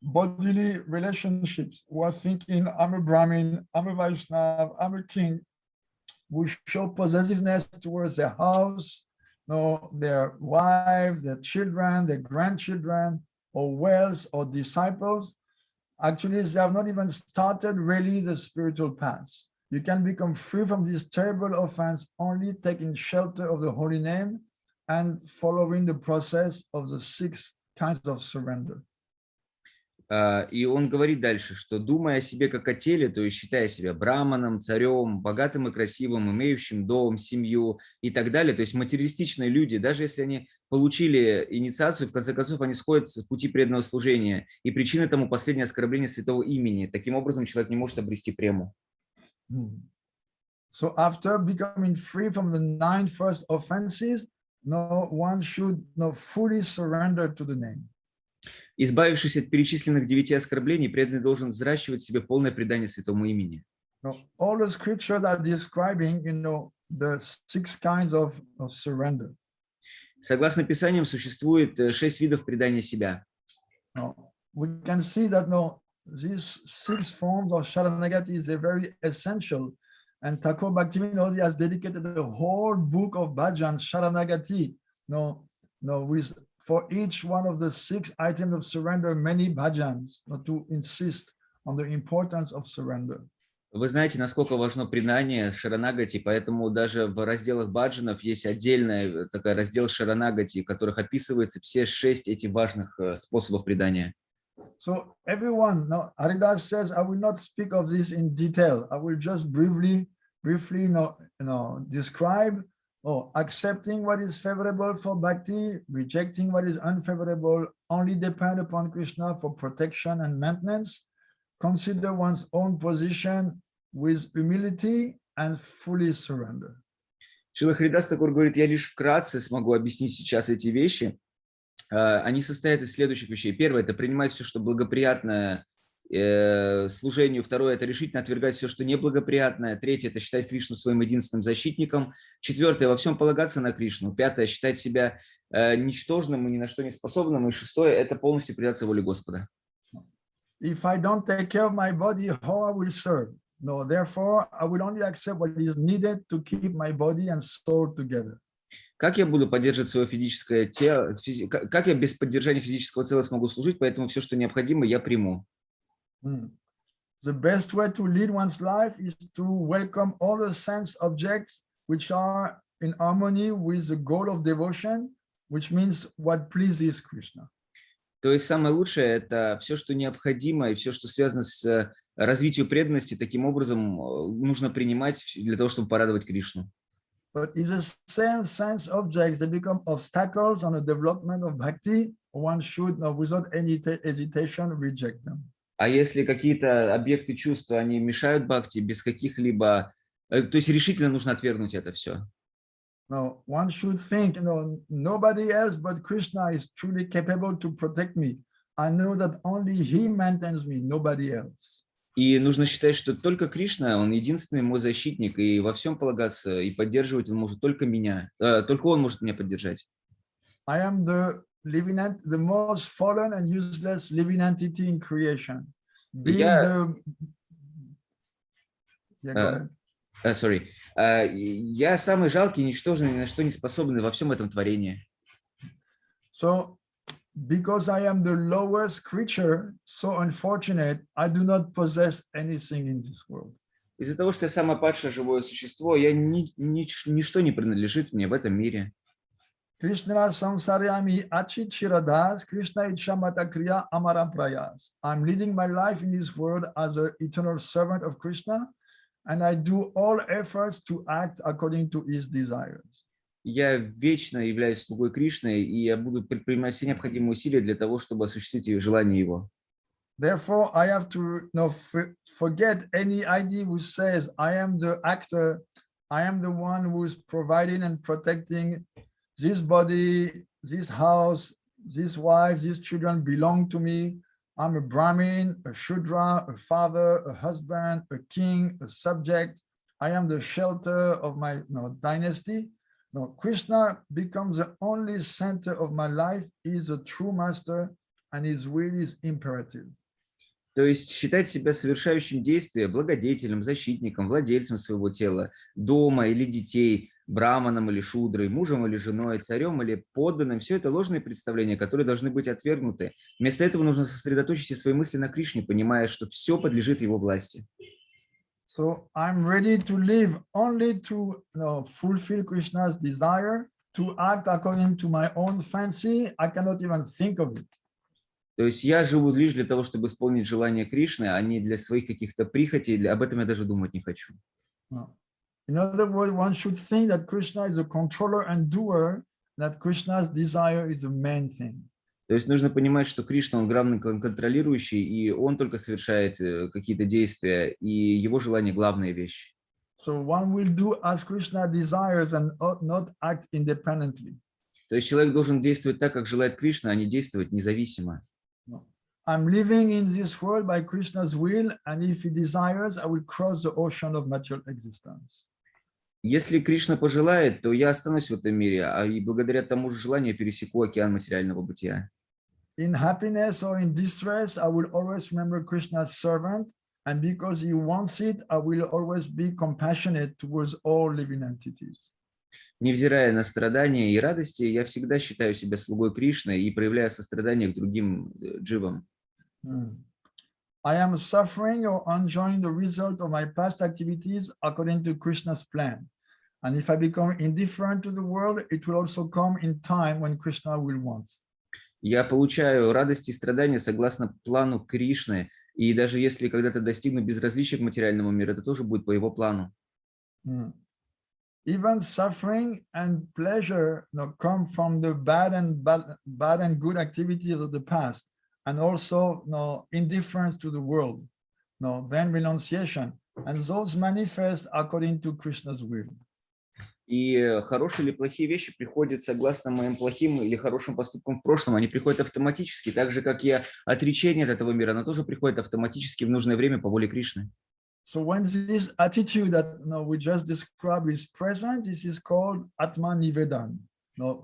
Speaker 1: bodily relationships, who are thinking, I'm a Brahmin, I'm a Vaishnava, I'm a king, who show possessiveness towards their house, their wives, their children, their grandchildren, or wealth, or disciples. Actually, they have not even started really the spiritual path. You can become free from this terrible offense only taking shelter of the holy name and following the process of the 6 kinds of surrender.
Speaker 2: И он говорит дальше, что думая о себе как о теле, то есть считая себя браманом, царем, богатым и красивым, имеющим дом, семью и так далее, то есть материалистичные люди, даже если они получили инициацию, в конце концов они сходят с пути преданного служения, и причиной тому последнее оскорбление святого имени. Таким образом, человек не может обрести прему.
Speaker 1: So after becoming free from the 9 first offenses, one should fully surrender to the name.
Speaker 2: Избавившись от перечисленных 9 оскорблений, преданный должен взращивать в себе полное предание святому имени.
Speaker 1: All the scriptures are describing, the 6 kinds of surrender.
Speaker 2: Согласно Писаниям, существует 6 видов предания себя.
Speaker 1: We can see that these 6 forms of Sharanagati is very essential, and Thakur Bhaktivinoda has dedicated a whole book of bhajans Sharanagati. With for each one of the 6 items of surrender, many bhajans, to insist on the importance of surrender.
Speaker 2: Вы знаете, насколько важно предание Шаранагати, поэтому даже в разделах баджанов есть отдельный такой раздел Шаранагати, в которых описываются все 6 этих важных способов предания.
Speaker 1: So everyone, Haridas says, I will not speak of this in detail. I will just briefly describe accepting what is favorable for bhakti, rejecting what is unfavorable, only depend upon Krishna for protection and maintenance, consider one's own position with humility and fully surrender.
Speaker 2: Шрила Харидас Тхакур говорит, я лишь вкратце смогу объяснить сейчас эти вещи. Они состоят из следующих вещей. Первое – это принимать все, что благоприятное служению. Второе – это решительно отвергать все, что неблагоприятное. Третье – это считать Кришну своим единственным защитником. Четвертое – во всем полагаться на Кришну. Пятое – считать себя ничтожным и ни на что не способным. И шестое – это полностью предаться воле Господа.
Speaker 1: If I don't take care of my body, how I will serve? Therefore, I will only accept what is needed to keep my body and soul together.
Speaker 2: Как я буду поддерживать свое физическое тело? Как я без поддержания физического тела смогу служить? Поэтому все, что необходимо, я приму.
Speaker 1: The best way to lead one's life is to welcome all the sense objects which are in harmony with the goal of devotion, which means what pleases Krishna.
Speaker 2: То есть самое лучшее – это все, что необходимо, и все, что связано с развитием преданности, таким образом нужно принимать для того, чтобы порадовать Кришну.
Speaker 1: But if the same sense objects they become obstacles on the development of bhakti, one should, without any hesitation, reject them.
Speaker 2: А если какие-то объекты чувства, они мешают бхакти без каких-либо… То есть решительно нужно отвергнуть это все.
Speaker 1: Now, one should think, nobody else but Krishna is truly capable to protect me. I know that only he maintains me, nobody else.
Speaker 2: И нужно считать, что только Кришна, он единственный мой защитник, и во всем полагаться, и поддерживать он может только меня. Только он может меня поддержать.
Speaker 1: I am the most fallen and useless living entity in creation. Being the... Yeah, go ahead.
Speaker 2: Я самый жалкий, ничтожный, ни на что не способный во всем этом творении.
Speaker 1: So, because I am the lowest creature, so unfortunate, I do not possess anything in this world.
Speaker 2: Из-за того, что я самое падшее живое существо, ничто не принадлежит мне в этом мире.
Speaker 1: Krishna samsaryami achichiradas, Krishna ichamata kriya amaram prayas. I'm leading my life in this world as an eternal servant of Krishna, and I do all efforts to act according to his desires.
Speaker 2: Я вечно являюсь слугой Кришны, и я буду предпринимать все необходимые усилия для того, чтобы осуществить желание его.
Speaker 1: Therefore, I have to forget any idea who says I am the actor, I am the one who is providing and protecting this body, this house, this wife, these children belong to me. I'm a Brahmin, a Shudra, a father, a husband, a king, a subject. I am the shelter of my dynasty. No, Krishna becomes the only center of my life. He is a true master, and his will is imperative.
Speaker 2: То есть считать себя совершающим действия, благодетелем, защитником, владельцем своего тела, дома или детей, браманом или шудрой, мужем или женой, царем или подданным, все это ложные представления, которые должны быть отвергнуты. Вместо этого нужно сосредоточить все свои мысли на Кришне, понимая, что все подлежит его власти.
Speaker 1: So I'm ready to live only to fulfill Krishna's desire, to act according to my own fancy. I cannot even think of it.
Speaker 2: То есть я живу лишь для того, чтобы исполнить желание Кришны, а не для своих каких-то прихотей. Об этом я даже думать не хочу.
Speaker 1: In other words, one should think that Krishna is a controller and doer, that Krishna's desire is the main thing.
Speaker 2: То есть нужно понимать, что Кришна, он главный контролирующий, и он только совершает какие-то действия, и его желание – главная вещь.
Speaker 1: So one will do as Krishna desires and not act independently.
Speaker 2: То есть человек должен действовать так, как желает Кришна, а не действовать независимо.
Speaker 1: I'm living in this world by Krishna's will, and if he desires, I will cross the ocean of material existence.
Speaker 2: Если Кришна пожелает, то я останусь в этом мире, а и благодаря тому же желанию пересеку океан материального бытия.
Speaker 1: In happiness or in distress, I will always remember Krishna's servant, and because he wants it, I will always be compassionate towards all living entities.
Speaker 2: Невзирая на страдания и радости, я всегда считаю себя слугой Кришны и проявляю сострадание к другим дживам.
Speaker 1: I am suffering or enjoying the result of my past activities according to Krishna's plan. And if I become indifferent to the world, it will also come in time when Krishna will want.
Speaker 2: Я получаю радость и страдания согласно плану Кришны, и даже если когда-то достигну безразличия к материальному миру, это тоже будет по его плану.
Speaker 1: Even suffering and pleasure come from the bad and good activities of the past, and also indifference to the world, then renunciation, and those manifest according to Krishna's will.
Speaker 2: И хорошие или плохие вещи приходят согласно моим плохим или хорошим поступкам в прошлом, они приходят автоматически, так же, как и отречение от этого мира, оно тоже приходит автоматически в нужное время по воле Кришны.
Speaker 1: So when this attitude that we just described is present, this is called Atma-nivedan,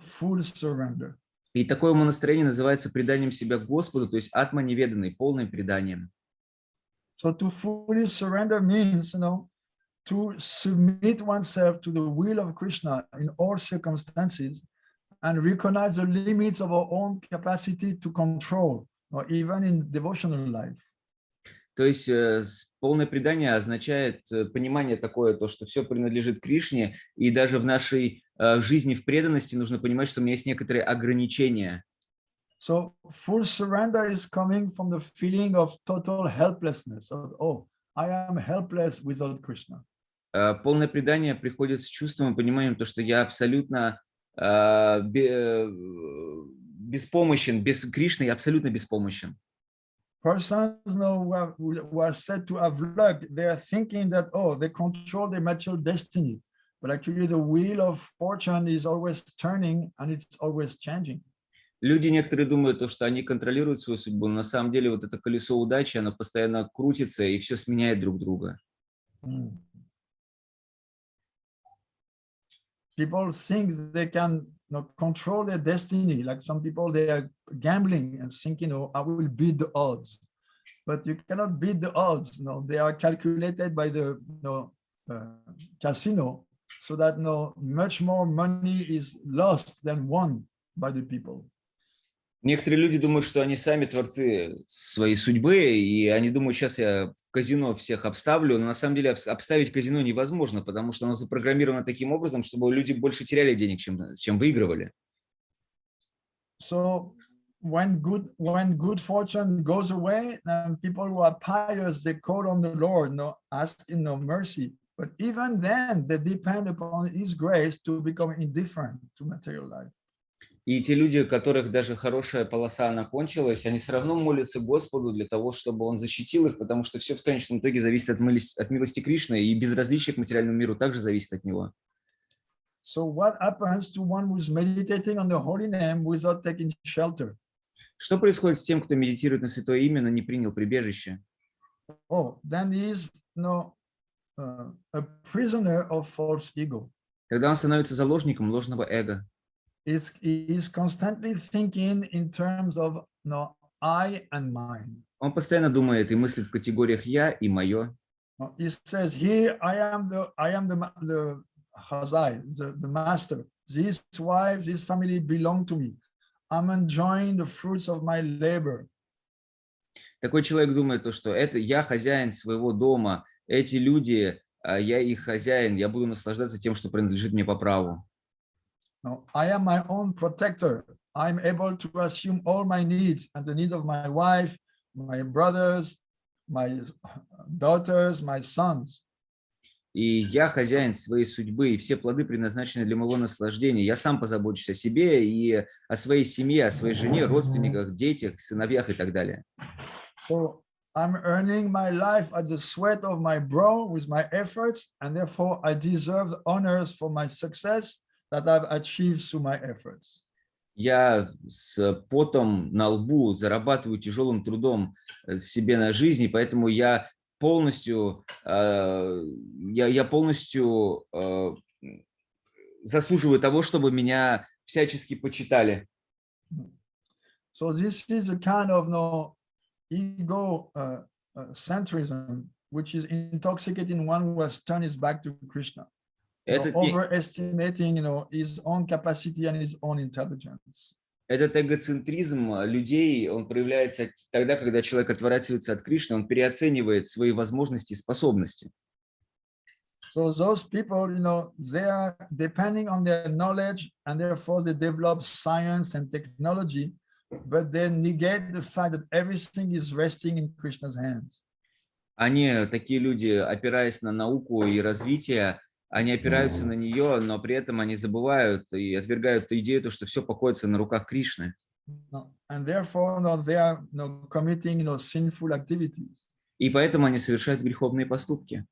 Speaker 1: full surrender.
Speaker 2: И такое настроение называется преданием себя Господу, то есть атма-неведанный, полным преданием.
Speaker 1: So to fully surrender means, to submit oneself to the will of Krishna in all circumstances and recognize the limits of our own capacity to control, or even in devotional life.
Speaker 2: То есть полное предание означает понимание такое, то, что все принадлежит Кришне, и даже в нашей жизни в преданности нужно понимать, что у меня есть некоторые ограничения.
Speaker 1: So full surrender is coming from the feeling of total helplessness. Oh, I am helpless without Krishna.
Speaker 2: Полное предание приходит с чувством и пониманием, то, что я абсолютно беспомощен, без Кришны я абсолютно беспомощен.
Speaker 1: Persons who are said to have luck, they are thinking that, they control their material destiny. But actually the wheel of fortune is always turning and it's always changing.
Speaker 2: Люди некоторые думают, что они контролируют свою судьбу, но на самом деле вот это колесо удачи, оно постоянно крутится и все сменяет друг друга.
Speaker 1: People think they can control their destiny. Like some people, they are gambling and thinking, I will beat the odds. But you cannot beat the odds. They are calculated by the casino, so that much more money is lost than won by the people.
Speaker 2: Некоторые люди думают, что они сами творцы своей судьбы, и они думают, сейчас я в казино всех обставлю, но на самом деле обставить казино невозможно, потому что оно запрограммировано таким образом, чтобы люди больше теряли денег, чем выигрывали.
Speaker 1: So when good fortune goes away, then people who are pious, they call on the Lord, asking mercy. But even then, they depend upon His grace to become indifferent to material life.
Speaker 2: И те люди, у которых даже хорошая полоса она кончилась, они все равно молятся Господу для того, чтобы Он защитил их, потому что все в конечном итоге зависит от милости Кришны, и безразличие к материальному миру также зависит от Него.
Speaker 1: So what happens to one who is meditating on the holy name without taking shelter?
Speaker 2: Что происходит с тем, кто медитирует на Святое Имя, но не принял прибежище?
Speaker 1: Oh, then he is a prisoner of false ego.
Speaker 2: Когда он становится заложником ложного эго.
Speaker 1: He is constantly thinking in terms of I and mine.
Speaker 2: Он постоянно думает и мыслит в категориях «я» и «моё».
Speaker 1: He says, here I am the Chazai, the master. This wife, this family belong to me. I'm enjoying the fruits of my labor.
Speaker 2: Такой человек думает, что это я хозяин своего дома, эти люди, я их хозяин, я буду наслаждаться тем, что принадлежит мне по праву.
Speaker 1: No, I am my own protector. I'm able to assume all my needs and the need of my wife, my brothers, my daughters, my sons.
Speaker 2: И я хозяин своей судьбы, и все плоды предназначены для моего наслаждения. Я сам позабочусь о себе и о своей семье, о своей жене, родственниках, детях, сыновьях и так далее.
Speaker 1: So I'm earning my life at the sweat of my brow with my efforts, and therefore I deserve the honors for my success that I've achieved through my efforts.
Speaker 2: Я с потом на лбу зарабатываю тяжелым трудом себе на жизнь, и поэтому я полностью заслуживаю того, чтобы меня всячески почитали.
Speaker 1: So this is a kind of ego centrism, which is intoxicating one who has turned his back to Krishna. Overestimating, his own capacity and his own intelligence.
Speaker 2: Этот эгоцентризм людей, он проявляется тогда, когда человек отворачивается от Кришны, он переоценивает свои возможности и способности.
Speaker 1: So those people, they are depending on their knowledge, and therefore they develop science and technology, but they negate the fact that everything is resting in Krishna's hands.
Speaker 2: Они, такие люди, опираясь на науку и развитие, они опираются на нее, но при этом они забывают и отвергают ту идею, что все покоится на руках Кришны.
Speaker 1: And therefore, they are committing sinful activities.
Speaker 2: И поэтому они совершают греховные поступки.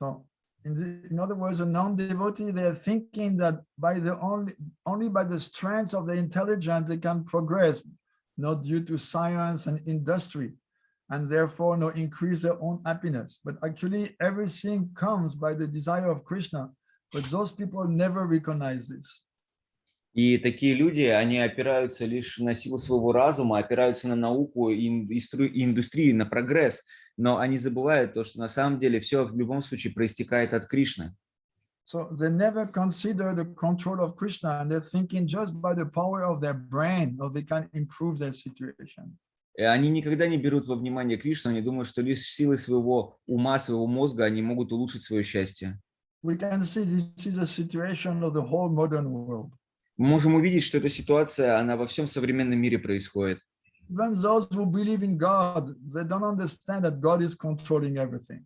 Speaker 1: So, in other words, a non-devotee, they are thinking that only by the strength of their intelligence they can progress, not due to science and industry, and therefore increase their own happiness. But actually everything comes by the desire of Krishna, but those people never recognize this.
Speaker 2: И такие люди, они опираются лишь на силу своего разума, опираются на науку и индустрию, на прогресс, но они забывают то, что на самом деле все в любом случае проистекает от Кришны.
Speaker 1: So they never consider the control of Krishna, and they're thinking just by the power of their brain, they can improve their situation.
Speaker 2: Они никогда не берут во внимание Кришну, они думают, что лишь силой своего ума, своего мозга они могут улучшить свое счастье.
Speaker 1: We can see this is a situation of the whole modern world.
Speaker 2: Мы можем увидеть, что эта ситуация, она во всем современном мире происходит.
Speaker 1: Even those who believe in God, they don't understand that God is controlling everything.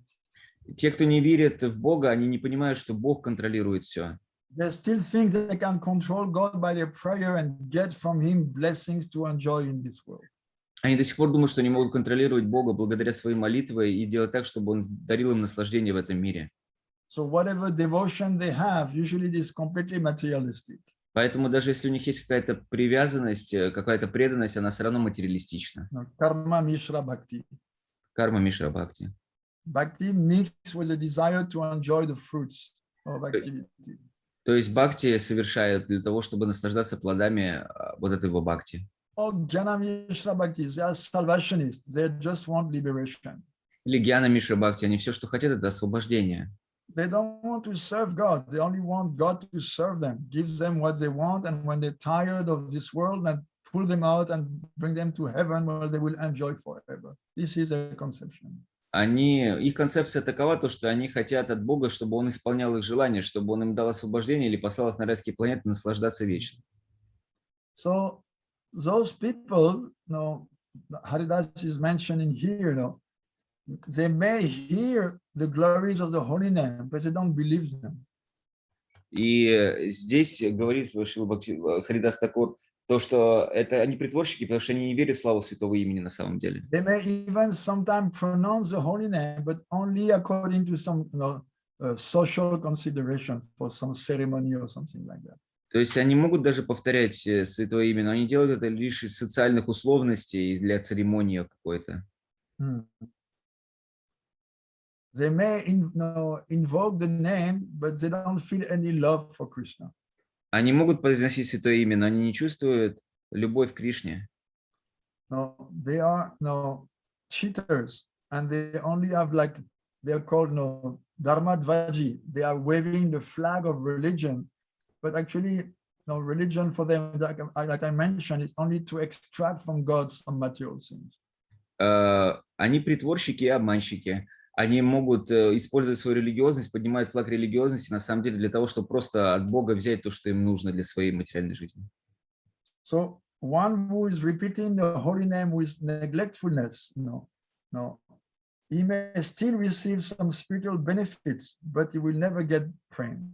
Speaker 2: Те, кто не верит в Бога, они не понимают, что Бог контролирует все.
Speaker 1: They still think they can control God by their prayer and get from Him blessings to enjoy in this world.
Speaker 2: Они до сих пор думают, что они могут контролировать Бога благодаря своей молитве и делать так, чтобы Он дарил им наслаждение в этом мире.
Speaker 1: So whatever devotion they have, usually it is completely materialistic.
Speaker 2: Поэтому даже если у них есть какая-то привязанность, какая-то преданность, она все равно материалистична.
Speaker 1: Karma Mishra Bhakti.
Speaker 2: Карма Мишра Бхакти.
Speaker 1: Bhakti mixed with a desire to enjoy the fruits of activity.
Speaker 2: То есть бхакти совершают для того, чтобы наслаждаться плодами вот этого бхакти.
Speaker 1: Or Jnana Mishra Bhakti, they are salvationists. They just want liberation.
Speaker 2: Или Гьяна Мишра Бхакти, они все, что хотят, это освобождение.
Speaker 1: they don't want to serve God. They only want God to serve them, gives them what they want, and when they're tired of this world, and pull them out and bring them to heaven, where they will enjoy forever. This is a conception.
Speaker 2: Их концепция такова, то, что они хотят от Бога, чтобы Он исполнял их желания, чтобы Он им дал освобождение или послал их на райские планеты наслаждаться вечно.
Speaker 1: So those people, Haridas is mentioning here, they may hear the glories of the holy name, but they don't believe them.
Speaker 2: И здесь говорит Харидас Такур, то, что это они притворщики, потому что они не верят в славу святого имени на самом деле.
Speaker 1: They may even sometimes pronounce the holy name, but only according to some social consideration for some ceremony or something like that.
Speaker 2: То есть они могут даже повторять святое имя, но они делают это лишь из социальных условностей для церемонии какой-то.
Speaker 1: They may invoke the name, but they don't feel any love for Krishna.
Speaker 2: Они могут произносить святое имя, но они не чувствуют любовь к Кришне.
Speaker 1: No, they are cheaters, and they only have they are called Dharmadvaji. They are waving the flag of religion, but actually, religion for them, like I mentioned, is only to extract from God some material things.
Speaker 2: Они притворщики и обманщики. Они могут использовать свою религиозность, поднимать флаг религиозности, на самом деле, для того, чтобы просто от Бога взять то, что им нужно для своей материальной жизни.
Speaker 1: So one who is repeating the holy name with neglectfulness, he may still receive some spiritual benefits, but he will never get prema.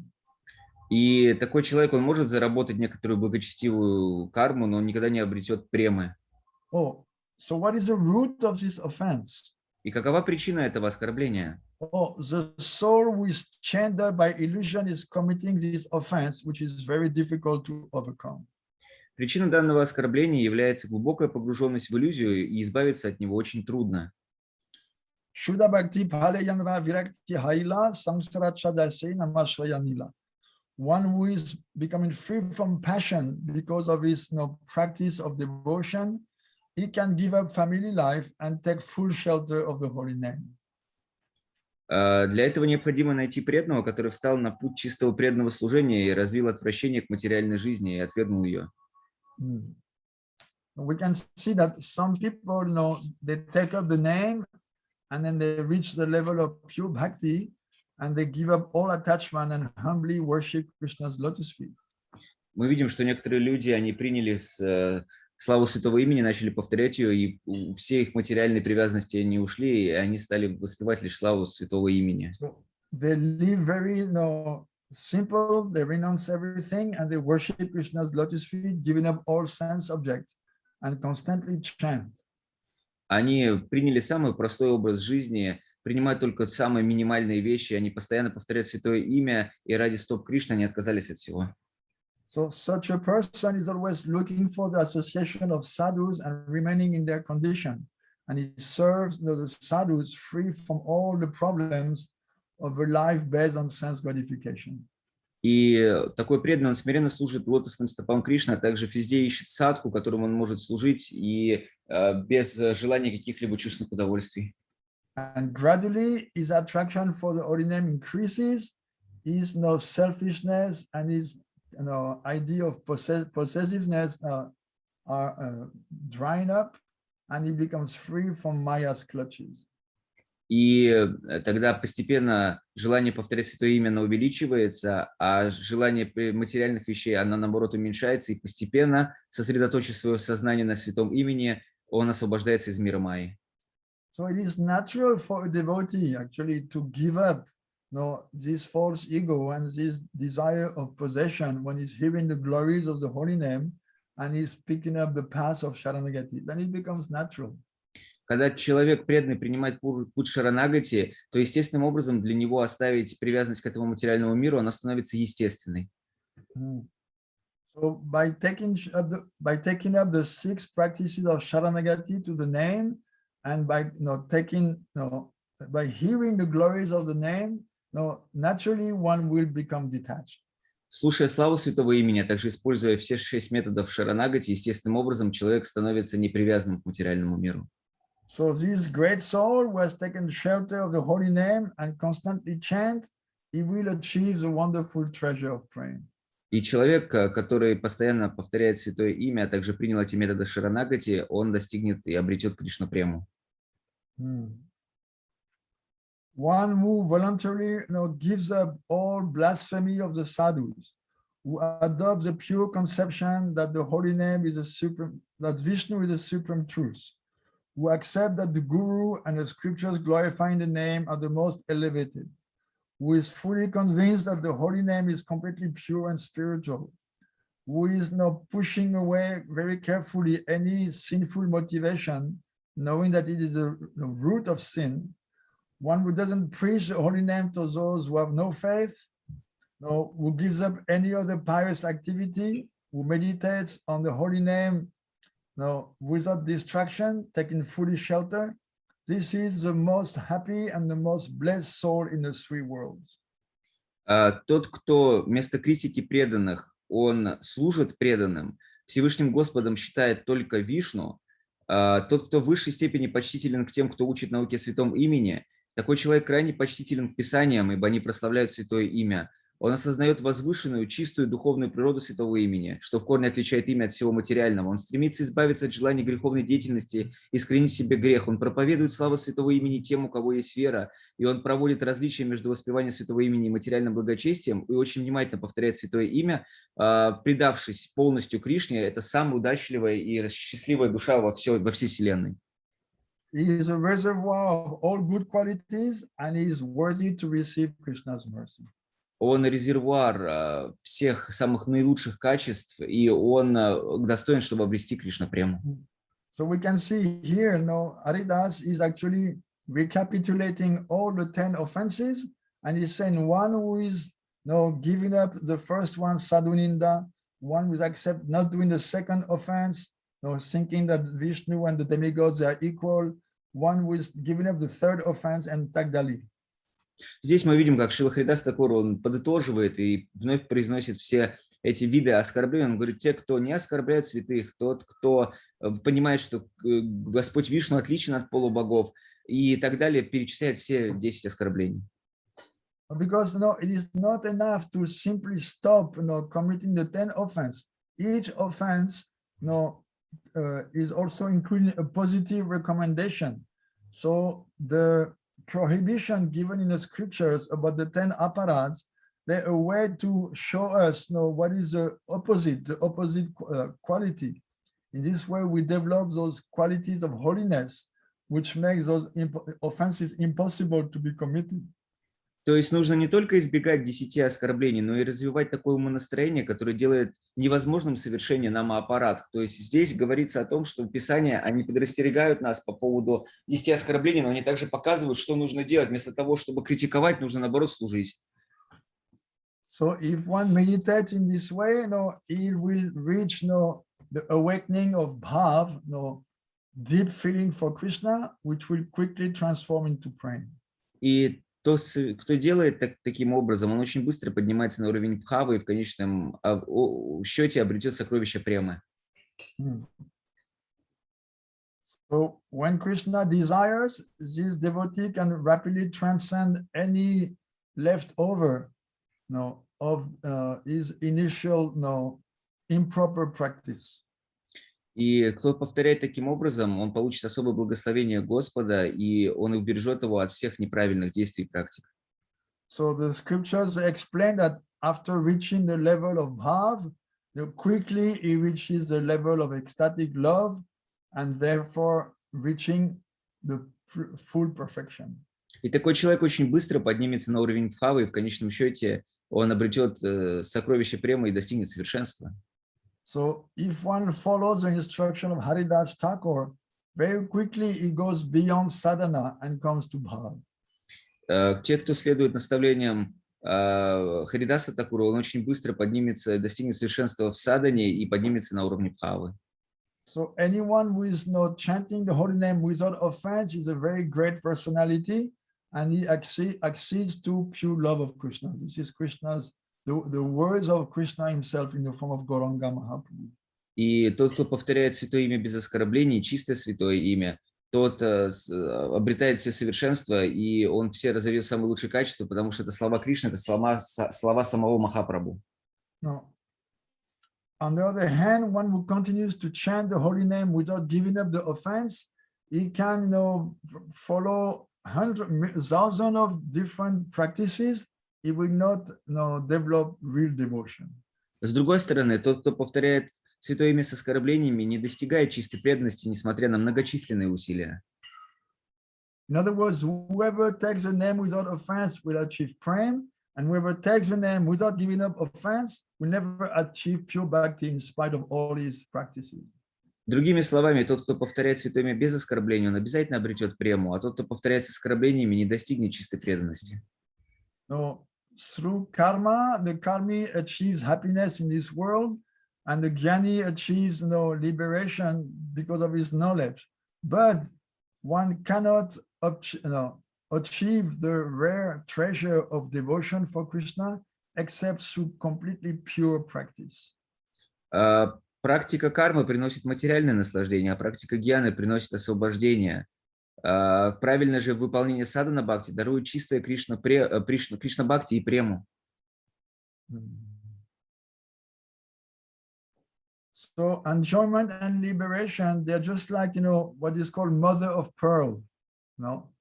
Speaker 2: И такой человек, он может заработать некоторую благочестивую карму, но он никогда не обретет премы.
Speaker 1: Oh, so what is the root of this offense?
Speaker 2: И какова причина этого оскорбления?
Speaker 1: Oh, the soul who is chained up by illusion is committing this offense, which is very difficult to overcome.
Speaker 2: Причина данного оскорбления является глубокая погруженность в иллюзию, и избавиться от него очень трудно.
Speaker 1: Shuddha bhakti phalayanra virakti haila samsara chadase namashrayanila. One who is becoming free from passion because of his practice of devotion, he can give up family life and take full shelter of the holy name.
Speaker 2: Для этого необходимо найти преданного, который встал на путь чистого преданного служения и развил отвращение к материальной жизни и отвергнул ее.
Speaker 1: We can see that some people, they take up the name and then they reach the level of pure bhakti and they give up all attachment and humbly worship Krishna's lotus feet.
Speaker 2: Мы видим, что некоторые люди, они приняли славу святого имени, начали повторять ее, и все их материальные привязанности они ушли, и они стали воспевать лишь славу святого имени.
Speaker 1: So they live very simple, they renounce everything, and they worship Krishna's lotus feet, giving up all sense objects, and constantly chant.
Speaker 2: Они приняли самый простой образ жизни, принимают только самые минимальные вещи, они постоянно повторяют святое имя, и ради стоп Кришны они отказались от всего.
Speaker 1: So such a person is always looking for the association of sadhus and remaining in their condition. And he serves the sadhus free from all the problems of a life based on sense gratification.
Speaker 2: И такой преданный, он смиренно служит лотосным стопам Кришны, а также везде ищет садху, которым он может служить, и без желания каких-либо чувственных удовольствий.
Speaker 1: And gradually his attraction for the holy name increases, his selfishness and his idea of possessiveness are drying up, and he becomes free from Maya's clutches.
Speaker 2: И тогда постепенно желание повторять святое имя, оно увеличивается, а желание материальных вещей, оно наоборот уменьшается, и постепенно, сосредоточив свое сознание на святом имени, он освобождается из мира Майи.
Speaker 1: So it is natural for a devotee actually to give up this false ego and this desire of possession when he's hearing the glories of the holy name and he's picking up the path of Sharanagati. Then it becomes natural.
Speaker 2: Когда человек преданный принимает путь Шаранагати, то естественным образом для него оставить привязанность к этому материальному миру, она становится естественной.
Speaker 1: So by taking up the 6 practices of Sharanagati to the name, and by by hearing the glories of the name, naturally one will become detached.
Speaker 2: Слушая славу святого имени, а также используя все 6 методов Шаранагати, естественным образом человек становится непривязанным к материальному миру.
Speaker 1: So this great soul who has taken shelter of the holy name and constantly chant, he will achieve the wonderful treasure of praying.
Speaker 2: И человек, который постоянно повторяет святое имя, а также принял эти методы шаранагати, он достигнет и обретет Кришна-прему.
Speaker 1: One who voluntarily gives up all blasphemy of the sadhus, who adopts the pure conception that the holy name is a supreme, that Vishnu is the supreme truth, who accept that the Guru and the scriptures glorifying the name are the most elevated, who is fully convinced that the holy name is completely pure and spiritual, who is now pushing away very carefully any sinful motivation, knowing that it is the root of sin, one who doesn't preach the holy name to those who have no faith, no, who gives up any other pious activity, who meditates on the holy name without distraction, taking fully shelter. This is the most happy and the most blessed soul in the three worlds.
Speaker 2: Тот, кто вместо критики преданных, он служит преданным, Всевышним Господом считает только Вишну, тот, кто в высшей степени почтителен к тем, кто учит науке о святом имени, такой человек крайне почтителен к Писаниям, ибо они прославляют святое имя. Он осознает возвышенную, чистую духовную природу святого имени, что в корне отличает имя от всего материального. Он стремится избавиться от желаний греховной деятельности, искоренить себе грех. Он проповедует славу святого имени тем, у кого есть вера, и он проводит различия между воспеванием святого имени и материальным благочестием, и очень внимательно повторяет святое имя, предавшись полностью Кришне. Это самая удачливая и счастливая душа во всей вселенной.
Speaker 1: He is a reservoir of all good qualities, and he is worthy to receive Krishna's mercy.
Speaker 2: Он резервуар всех самых наилучших качеств, и он достоин, чтобы обрести Кришна-прему.
Speaker 1: So we can see here, Haridas is actually recapitulating all the 10 offenses, and he's saying one who is giving up the first one, sadhuninda, one who is not doing the second offense, thinking that Vishnu and the demigods are equal, one who is giving up the third offense, and Tagdali.
Speaker 2: Здесь мы видим, как Шрила Харидас Такур, он подытоживает и вновь произносит все эти виды оскорблений. Он говорит, те, кто не оскорбляют святых, тот, кто понимает, что Господь Вишну отличен от полубогов и так далее, перечисляет все 10 оскорблений.
Speaker 1: Because it is not enough to simply stop committing the 10 offenses. Each offense is also including a positive recommendation. So the prohibition given in the scriptures about the 10 aparats, they're a way to show us what is the opposite quality. In this way, we develop those qualities of holiness, which makes those offenses impossible to be committed.
Speaker 2: То есть нужно не только избегать 10 оскорблений, но и развивать такое умонастроение, которое делает невозможным совершение намаапарат. То есть здесь говорится о том, что Писания, они предостерегают нас по поводу 10 оскорблений, но они также показывают, что нужно делать. Вместо того, чтобы критиковать, нужно, наоборот, служить.
Speaker 1: So if one meditates in this way, he will reach the awakening of bhav, deep feeling for Krishna, which will quickly transform into praying. И
Speaker 2: кто делает таким образом, он очень быстро поднимается на уровень бхавы и в конечном счете обретет сокровище премы.
Speaker 1: So when Krishna desires, this devotee can rapidly transcend any leftover of his initial improper practice.
Speaker 2: И кто повторяет таким образом, он получит особое благословение Господа, и он убережет его от всех неправильных действий и практик.
Speaker 1: So the scriptures explain that after reaching the level of bhav, quickly he reaches the level of ecstatic love, and therefore reaching the full perfection.
Speaker 2: И такой человек очень быстро поднимется на уровень бхавы, и в конечном счете он обретет сокровище премы и достигнет совершенства.
Speaker 1: So if one follows the instruction of Haridas Thakur, very quickly he goes beyond sadhana and comes to bhav.
Speaker 2: Те, кто следует наставлениям Харидаса Такура, он очень быстро поднимется, достигнет совершенства в садхане и поднимется на уровне бхавы.
Speaker 1: So anyone who is not chanting the holy name without offense is a very great personality, and he accedes to pure love of Krishna. This is Krishna's the words of Krishna himself in the form of Gauranga Mahaprabhu.
Speaker 2: И тот, кто повторяет святое имя без оскорблений, чистое святое имя, тот обретает все совершенства, и он все разовьет самые лучшие качества, потому что это слова Кришны, это слова самого Махапрабху.
Speaker 1: No. On the other hand, one who continues to chant the holy name without giving up the offense, he can, follow thousands of different practices. He will not, develop real devotion.
Speaker 2: С другой стороны, тот, кто повторяет святое имя с оскорблениями, не достигает чистой преданности, несмотря на многочисленные усилия.
Speaker 1: In other words, whoever takes the name without offense will achieve prema, and whoever takes the name without giving up offense will never achieve pure bhakti in spite of all his practices.
Speaker 2: Другими словами, тот, кто повторяет святое имя без оскорбления, он обязательно обретет прему, а тот, кто повторяет с оскорблениями, не достигнет чистой преданности.
Speaker 1: No, through karma, the karmi achieves happiness in this world, and the jnani achieves liberation because of his knowledge. But one cannot achieve the rare treasure of devotion for Krishna except through completely pure practice.
Speaker 2: Практика кармы приносит материальное наслаждение, а практика гьяны приносит освобождение. Правильное же выполнение садхана бхакти дарует чистое Кришна бхакти и прему.
Speaker 1: So enjoyment and liberation, they're just like, what is called mother of pearl, no?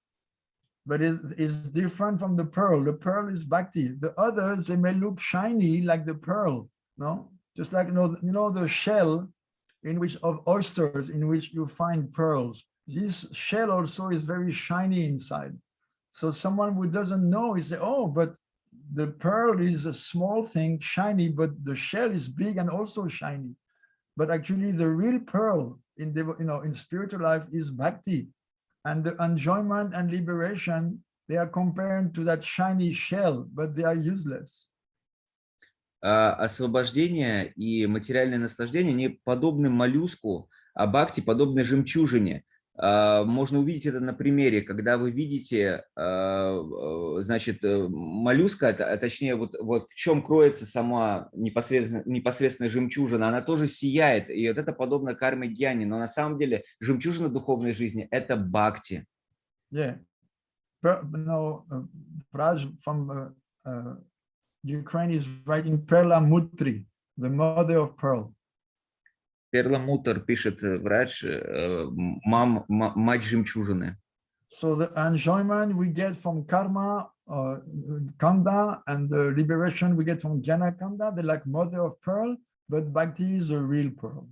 Speaker 1: But it is different from the pearl. The pearl is bhakti. The others, they may look shiny like the pearl, no? Just like, the shell of oysters in which you find pearls. This shell also is very shiny inside. So someone who doesn't know, he say, oh, but the pearl is a small thing, shiny, but the shell is big and also shiny. But actually the real pearl in spiritual life is bhakti. And the enjoyment and liberation, they are compared to that shiny shell, but they are useless.
Speaker 2: Освобождение и материальное наслаждение не подобны моллюску, а бхакти подобны жемчужине. Можно увидеть это на примере, когда вы видите, значит, моллюска, а точнее вот в чем кроется сама непосредственно жемчужина, она тоже сияет, и вот это подобно карме гьяни, но на самом деле жемчужина духовной жизни – это бхакти.
Speaker 1: Yeah. Raj from Ukraine is writing Perla Mutri, the mother of pearl.
Speaker 2: Перламутр пишет врач, мать жемчужины.
Speaker 1: So the enjoyment we get from karma, kanda, and the liberation we get from jnana kanda, they're like mother of pearl, but bhakti is a real pearl.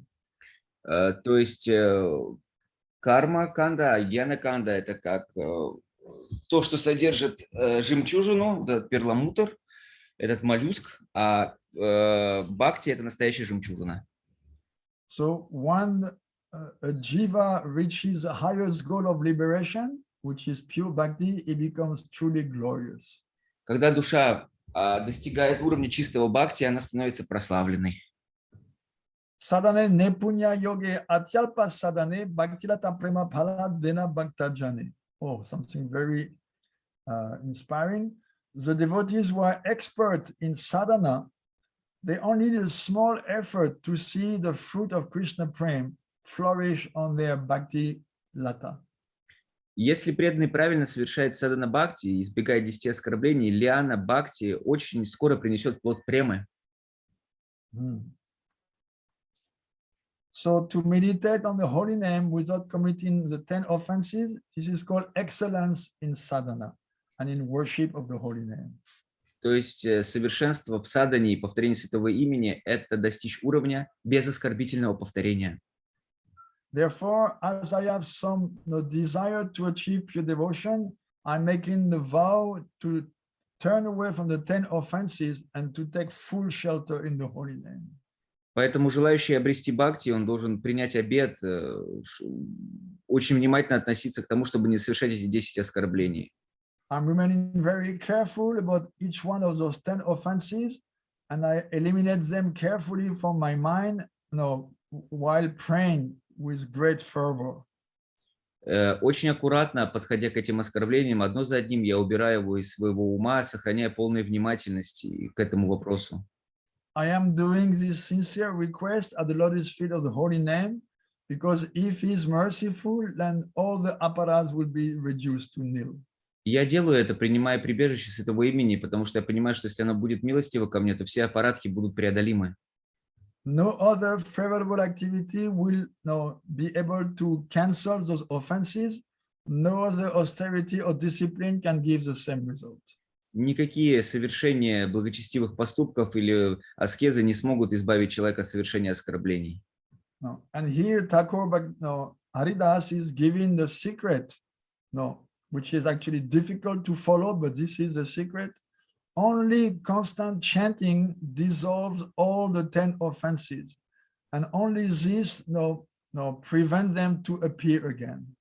Speaker 2: То есть карма канда, гьяна канда – это как то, что содержит жемчужину, да, перламутр, этот моллюск, а бхакти – это настоящая жемчужина.
Speaker 1: So when a jiva reaches the highest goal of liberation, which is pure bhakti, it becomes truly glorious.
Speaker 2: Когда душа достигает уровня чистого бхакти, она становится прославленной.
Speaker 1: Sadhane nepunya yoge atyalpa sadhane bhaktilata prema phala dena bhaktajane. Oh, something very inspiring. The devotees who are expert in sadhana, they only need a small effort to see the fruit of Krishna prema flourish on their bhakti lata.
Speaker 2: Если преданный правильно совершает садхана бхакти и избегает 10 оскорблений, лиана бхакти очень скоро принесет плод премы.
Speaker 1: So to meditate on the holy name without committing the 10 offenses, this is called excellence in sadhana and in worship of the holy name.
Speaker 2: То есть совершенство в садхане и повторении святого имени – это достичь уровня без оскорбительного повторения.
Speaker 1: Therefore, as I have some desire to achieve pure devotion, I'm making the vow to turn away from the 10 offenses and to take full shelter in the holy name.
Speaker 2: Поэтому желающий обрести бхакти, он должен принять обет, очень внимательно относиться к тому, чтобы не совершать эти 10 оскорблений.
Speaker 1: I'm remaining very careful about each one of those 10 offenses, and I eliminate them carefully from my mind, while praying with great fervor.
Speaker 2: Очень аккуратно, подходя к этим оскорблениям, одно за одним я убираю его из своего ума, сохраняя полную внимательность к этому вопросу.
Speaker 1: I am doing this sincere request at the lotus feet of the holy name, because if he's merciful, then all the apparats will be reduced to nil.
Speaker 2: Я делаю это, принимая прибежище святого имени, потому что я понимаю, что если оно будет милостиво ко мне, то все аппаратки будут преодолимы.
Speaker 1: No other favorable activity will be able to cancel those offenses. No other austerity or discipline can give the same result.
Speaker 2: Никакие совершения благочестивых поступков или аскезы не смогут избавить человека от совершения оскорблений.
Speaker 1: No. And here Thakur Haridas is giving the secret, which is actually difficult to follow, but this is the secret. Only constant chanting dissolves all the 10 offenses, and only this prevents them to appear again.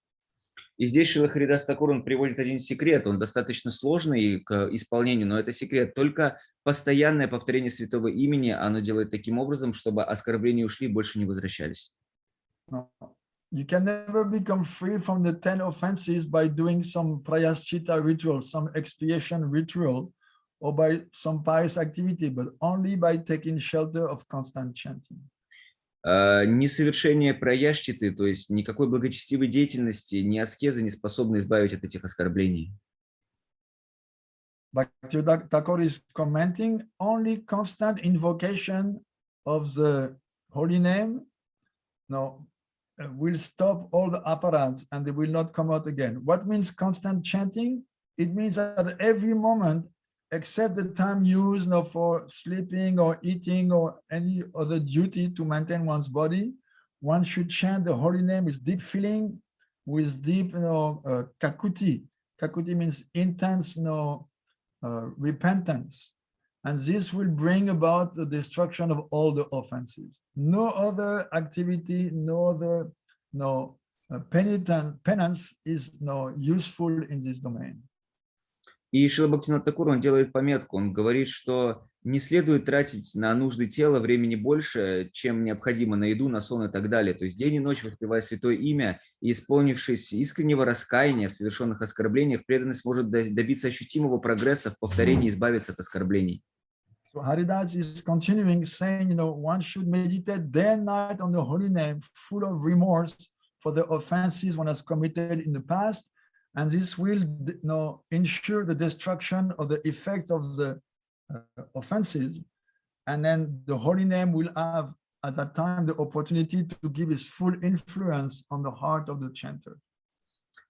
Speaker 2: И здесь Шрила Харидас Тхакур, он приводит один секрет, он достаточно сложный к исполнению, но это секрет. Только постоянное повторение святого имени, оно делает таким образом, чтобы оскорбления ушли и больше не возвращались.
Speaker 1: No. You can never become free from the 10 offenses by doing some prayaschita ritual, some expiation ritual, or by some pious activity, but only by taking shelter of constant chanting.
Speaker 2: Несовершение праяшчиты, то есть никакой благочестивой деятельности, ни аскезы не способны избавить от этих оскорблений.
Speaker 1: Bhaktivinoda Thakur is commenting, only constant invocation of the holy name will stop all the apparats and they will not come out again. What means constant chanting? It means that at every moment, except the time used for sleeping or eating or any other duty to maintain one's body, one should chant the holy name with deep feeling, with deep kakuti. Kakuti means intense repentance. And this will bring about the destruction of all the offenses. No other activity, no other penance is useful in this domain.
Speaker 2: И Шрила Бхактивинода Тхакур, он делает пометку, он говорит, что не следует тратить на нужды тела времени больше, чем необходимо на еду, на сон и так далее. То есть день и ночь, воспевая святое имя и исполнившись искреннего раскаяния в совершенных оскорблениях, преданность может добиться ощутимого прогресса в повторении и избавиться от оскорблений.
Speaker 1: So Haridas is continuing saying, one should meditate day and night on the holy name, full of remorse for the offenses one has committed in the past. And this will ensure the destruction of the effect of the offenses. And then the holy name will have, at that time, the opportunity to give its full influence on the heart of the chanter.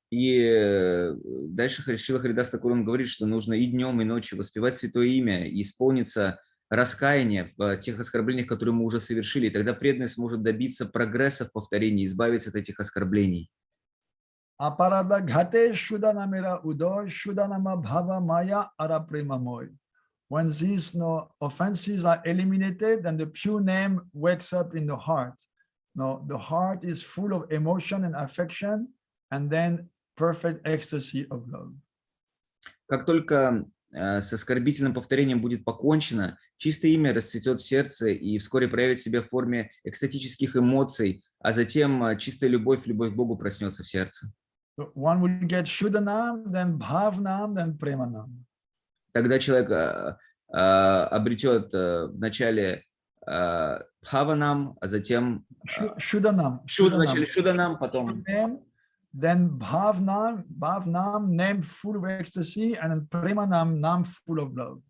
Speaker 2: И дальше Шрила Харидас Тхакур, он говорит, что нужно и днем, и ночью воспевать святое имя, и исполниться раскаяния в тех оскорблениях, которые мы уже совершили. И тогда преданность может добиться прогресса в повторении, избавиться от этих оскорблений.
Speaker 1: Aparada ghate shudanamera udoy shudanama bhava maya ara premamoy. When these offenses are eliminated, then the pure name wakes up in the heart. The heart is full of emotion and affection, and then perfect ecstasy of love.
Speaker 2: Как только с оскорбительным повторением будет покончено, чистое имя расцветет в сердце и вскоре проявит себя в форме экстатических эмоций, а затем чистая любовь к Богу проснется в сердце.
Speaker 1: So one will get Shuddhanam, then Bhavnam, then Premanam.
Speaker 2: Тогда человек обретет вначале Бхаванам, а затем вначале Шудданам, потом
Speaker 1: then Bhavnam, name full of ecstasy, and then Premanam, name full of love.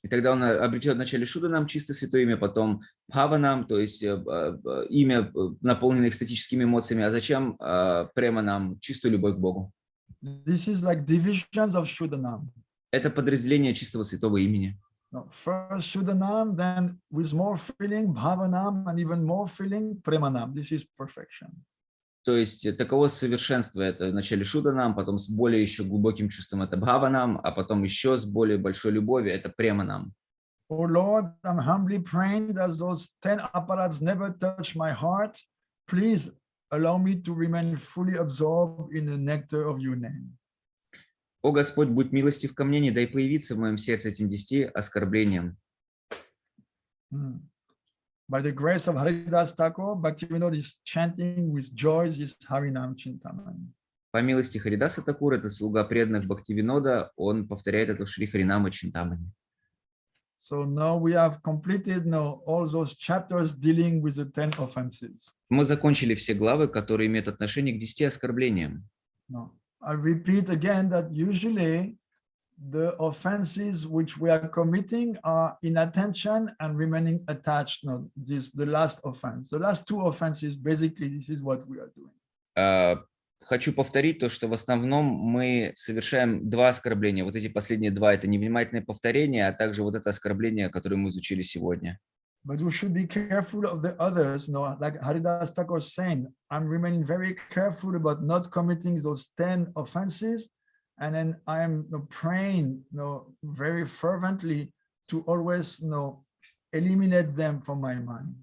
Speaker 2: И тогда он обретет вначале Шудданам, чисто святое имя, потом Бхаванам, то есть имя, наполненное экстатическими эмоциями, а затем Преманам, чистую любовь к Богу.
Speaker 1: This is like divisions of Shuddhanam.
Speaker 2: Это подразделение чистого святого имени.
Speaker 1: First Shuddhanam, then with more feeling, Bhavanam, and even more feeling, Premanam. This is perfection.
Speaker 2: То есть таково совершенство. Это вначале Шудданам, потом с более еще глубоким чувством это Бхаванам, а потом еще с более большой любовью это Преманам.
Speaker 1: Oh Lord, I'm humbly praying that those 10 apparats never touch my heart. Please allow me to remain fully absorbed in the nectar of your name.
Speaker 2: О Господь, будь милостив ко мне, не дай появиться в моем сердце этим 10 оскорблениям.
Speaker 1: By the grace of Haridas Thakur, Bhaktivinoды is chanting with joy this Harinam Chintamani.
Speaker 2: По милости Харидаса Тхакура, это слуга преданных Бхактивинода, он повторяет это в Шри Харинама Чинтамани.
Speaker 1: So now we have completed now all those chapters dealing with the 10 offenses.
Speaker 2: Мы закончили все главы, которые имеют отношение к 10 оскорблениям.
Speaker 1: No. I repeat again that usually the offenses which we are committing are inattention and remaining attached. No, this the last offense. The last two offenses, basically, this is what we are doing.
Speaker 2: Хочу повторить то, что в основном мы совершаем два оскорбления. Вот эти последние два – это невнимательное повторение, а также вот это оскорбление, которое мы изучили сегодня.
Speaker 1: But we should be careful of the others. No, like Haridas Thakur was saying, I'm remaining very careful about not committing those 10 offenses. And then I am praying very fervently to always eliminate them from my mind.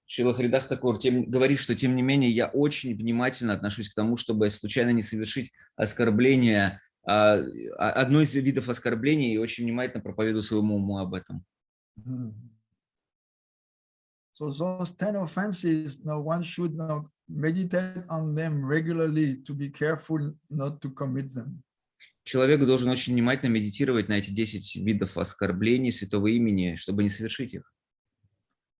Speaker 2: Шрила Харидас Тхакур говорит, что тем не менее я очень внимательно отношусь к тому, чтобы случайно не совершить оскорбление, одно из видов оскорблений, и очень внимательно проповедую своему уму об этом.
Speaker 1: So those 10 offenses, one should meditate on them regularly to be careful not to commit them.
Speaker 2: Человек должен очень внимательно медитировать на эти 10 видов оскорблений святого имени, чтобы не совершить их.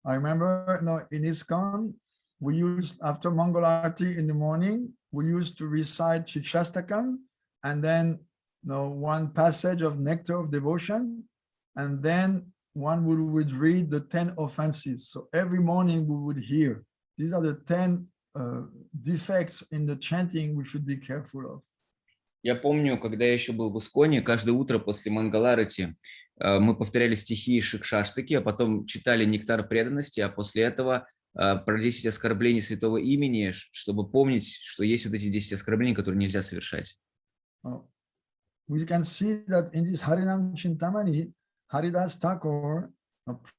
Speaker 1: I remember in ISKCON, we used, after Mangalarti in the morning, we used to recite Shikshastakam, and then one passage of Nectar of Devotion, and then one would read the 10 offenses. So every morning we would hear, these are the 10 defects in the chanting we should be careful of.
Speaker 2: Я помню, когда я еще был в Исконе, каждое утро после Мангаларати мы повторяли стихи Шикшаштаки, а потом читали «Нектар преданности», а после этого про 10 оскорблений святого имени, чтобы помнить, что есть вот эти 10 оскорблений, которые нельзя совершать.
Speaker 1: We can see that in this Harinama Чинтамани, Haridas Thakur,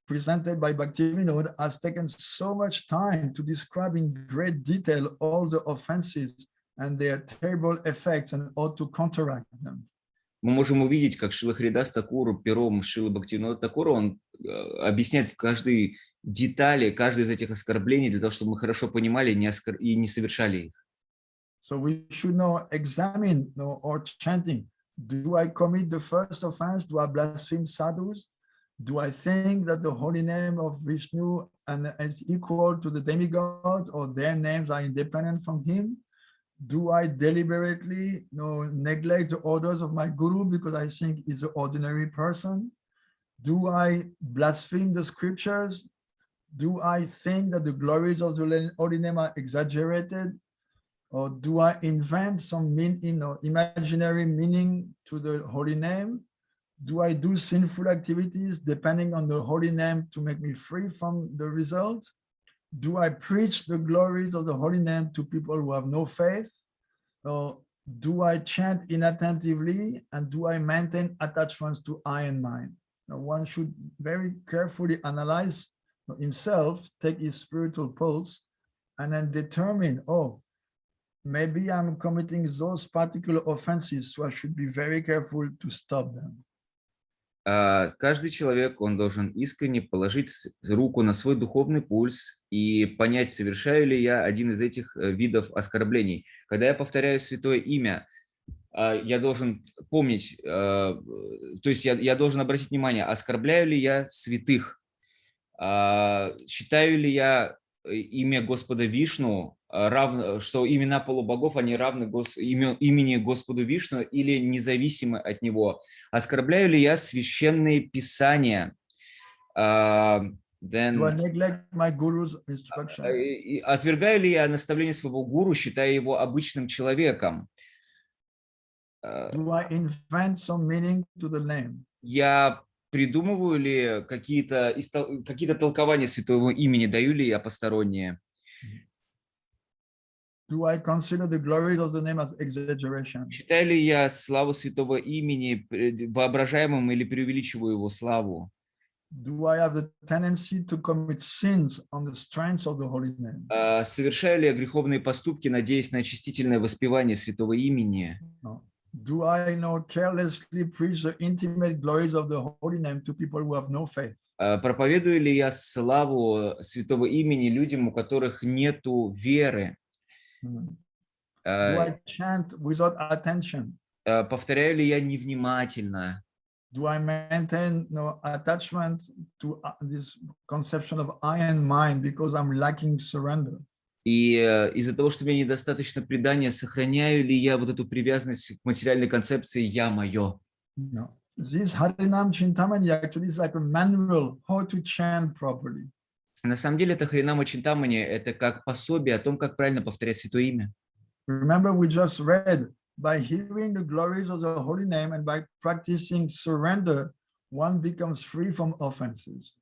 Speaker 1: presented by Bhaktivinoды, has taken so much time to describe in great detail all the offenses and their terrible effects and how to counteract them.
Speaker 2: Мы можем увидеть, как Шрила Харидас Тхакур пером Шрилы Бхактивиноды Тхакура, он объясняет в каждой детали, каждое из этих оскорблений, для того, чтобы мы хорошо понимали и не совершали их.
Speaker 1: So we should now examine our chanting. Do I commit the first offense? Do I blaspheme sadhus? Do I think that the holy name of Vishnu is equal to the demigods, or their names are independent from him? Do I deliberately neglect the orders of my guru because I think he's an ordinary person? Do I blaspheme the scriptures? Do I think that the glories of the holy name are exaggerated? Or do I invent some imaginary meaning to the holy name? Do I do sinful activities depending on the holy name to make me free from the result? Do I preach the glories of the holy name to people who have no faith? Or do I chant inattentively? And do I maintain attachments to I and mine? Now, one should very carefully analyze himself, take his spiritual pulse, and then determine, maybe I'm committing those particular offenses, so I should be very careful to stop them.
Speaker 2: Каждый человек, он должен искренне положить руку на свой духовный пульс и понять, совершаю ли я один из этих видов оскорблений. Когда я повторяю святое имя, я должен помнить, то есть я должен обратить внимание, оскорбляю ли я святых, считаю ли я имя Господа Вишну, что имена полубогов, они равны имени Господу Вишну или независимы от него. Оскорбляю ли я священные писания? Отвергаю ли я наставление своего гуру, считая его обычным человеком? Я придумываю ли какие-то толкования святого имени, даю ли я посторонние? Считаю ли я славу святого имени воображаемым или преувеличиваю его славу? Совершаю ли я греховные поступки, надеясь на очистительное воспевание святого имени?
Speaker 1: Do I carelessly preach the intimate glories of the holy name to people who have no faith?
Speaker 2: Проповедую ли я славу святого имени людям, у которых нету веры?
Speaker 1: Do I chant without attention?
Speaker 2: Повторяю ли я невнимательно?
Speaker 1: Do I maintain no attachment to this conception of I and mine because I'm lacking surrender?
Speaker 2: И из-за того, что у меня недостаточно предания, сохраняю ли я вот эту привязанность к материальной концепции «я мое»?
Speaker 1: No. This Harinam Chintamani actually is like a manual how to chant properly.
Speaker 2: На самом деле это Харинама Чинтамани, это как пособие о том, как правильно повторять Святое Имя.
Speaker 1: Remember, we just read, by hearing the glories of the holy name and by practicing surrender, one becomes free from offenses.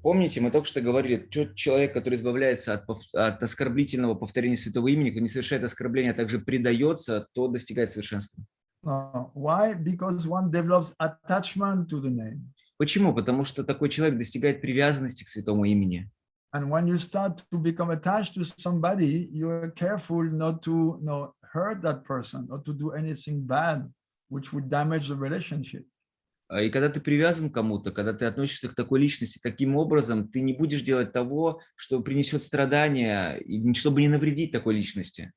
Speaker 2: Помните, мы только что говорили, человек, который избавляется от оскорбительного повторения Святого Имени, кто не совершает оскорбления, а также предается, то достигает совершенства.
Speaker 1: Why? Because one develops attachment to the name.
Speaker 2: Почему? Потому что такой человек достигает привязанности к Святому Имени.
Speaker 1: And when you start to become attached to somebody, you're careful not to hurt that person or to do anything bad, which would damage the relationship.
Speaker 2: И когда ты привязан к кому-то, когда ты относишься к такой личности таким образом, ты не будешь делать того, что принесет страдания, чтобы не навредить такой личности.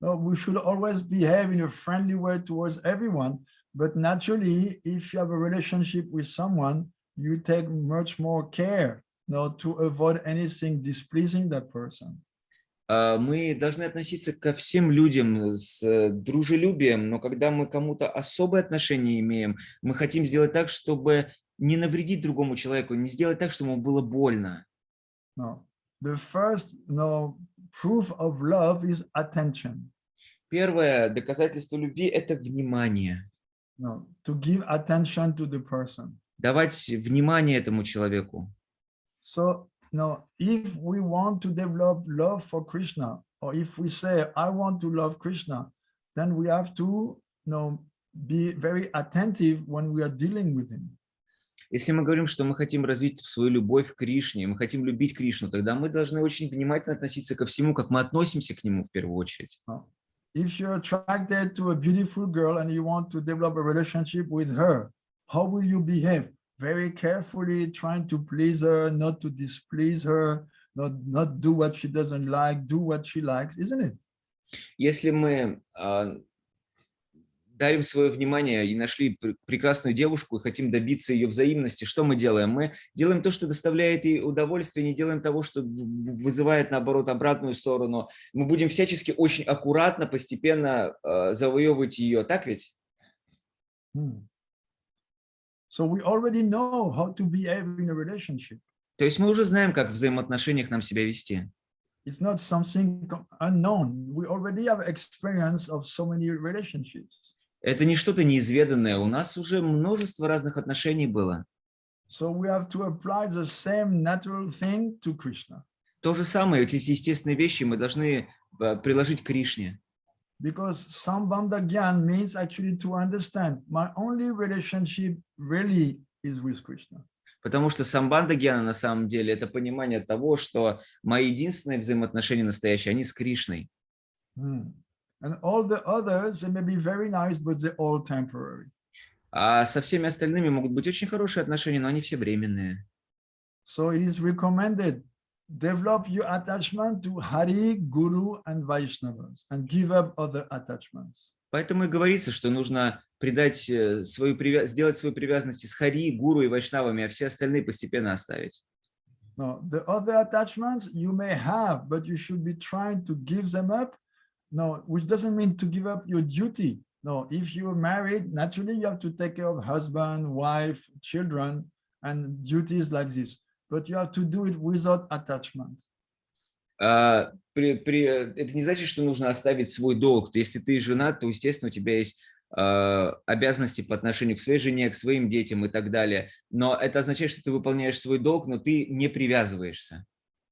Speaker 1: No, we should always behave in a friendly way towards everyone, but naturally, if you have a relationship with someone, you take much more care to avoid anything displeasing that person.
Speaker 2: Мы должны относиться ко всем людям с дружелюбием, но когда мы кому-то особое отношение имеем, мы хотим сделать так, чтобы не навредить другому человеку, не сделать так, чтобы ему было больно.
Speaker 1: No. The first proof of love is attention.
Speaker 2: Первое доказательство любви – это внимание.
Speaker 1: No, to give attention to the person.
Speaker 2: Давать внимание этому человеку.
Speaker 1: So, if we want to develop love for Krishna, or if we say, I want to love Krishna, then we have to be very attentive when we are dealing with him.
Speaker 2: Если мы говорим, что мы хотим развить свою любовь к Кришне, мы хотим любить Кришну, тогда мы должны очень внимательно относиться ко всему, как мы относимся к нему в первую очередь.
Speaker 1: If you're attracted to a beautiful girl and you want to develop a relationship with her, how will you behave? Very carefully, trying to please her, not to displease her, not do what she doesn't like, do what she likes, isn't it?
Speaker 2: Если мы дарим свое внимание и нашли прекрасную девушку и хотим добиться ее взаимности, что мы делаем? Мы делаем то, что доставляет ей удовольствие, не делаем того, что вызывает, наоборот, обратную сторону. Мы будем всячески очень аккуратно, постепенно завоевывать ее. Так ведь?
Speaker 1: So we already know how to behave in a relationship.
Speaker 2: То есть мы уже знаем, как в взаимоотношениях нам себя вести.
Speaker 1: It's not something unknown. We already have experience of so many relationships.
Speaker 2: Это не что-то неизведанное. У нас уже множество разных отношений было.
Speaker 1: So we have to apply the same natural thing to Krishna.
Speaker 2: То же самое, эти естественные вещи мы должны приложить к Кришне.
Speaker 1: Because Sambandha Gyan means actually to understand my only relationship really is with Krishna.
Speaker 2: Потому что самбандха гьяна на самом деле это понимание того, что мои единственные взаимоотношения настоящие, они с Кришной.
Speaker 1: And all the others, they may be very nice, but they're all temporary.
Speaker 2: А со всеми остальными могут быть очень хорошие отношения, но они все временные.
Speaker 1: So it is recommended, develop your attachment to Hari, Guru, and Vaishnavas, and give up other attachments.
Speaker 2: Поэтому и говорится, что нужно сделать свою привязанность с Хари, Гуру и Вайшнавами, а все остальные постепенно оставить.
Speaker 1: No, the other attachments you may have, but you should be trying to give them up. No, which doesn't mean to give up your duty. No, if you're married, naturally you have to take care of husband, wife, children, and duties like this. But you have to do it without attachment.
Speaker 2: Это не значит, что нужно оставить свой долг. Если ты женат, то, естественно, у тебя есть обязанности по отношению к своей жене, к своим детям и так далее. Но это означает, что ты выполняешь свой долг, но ты не привязываешься.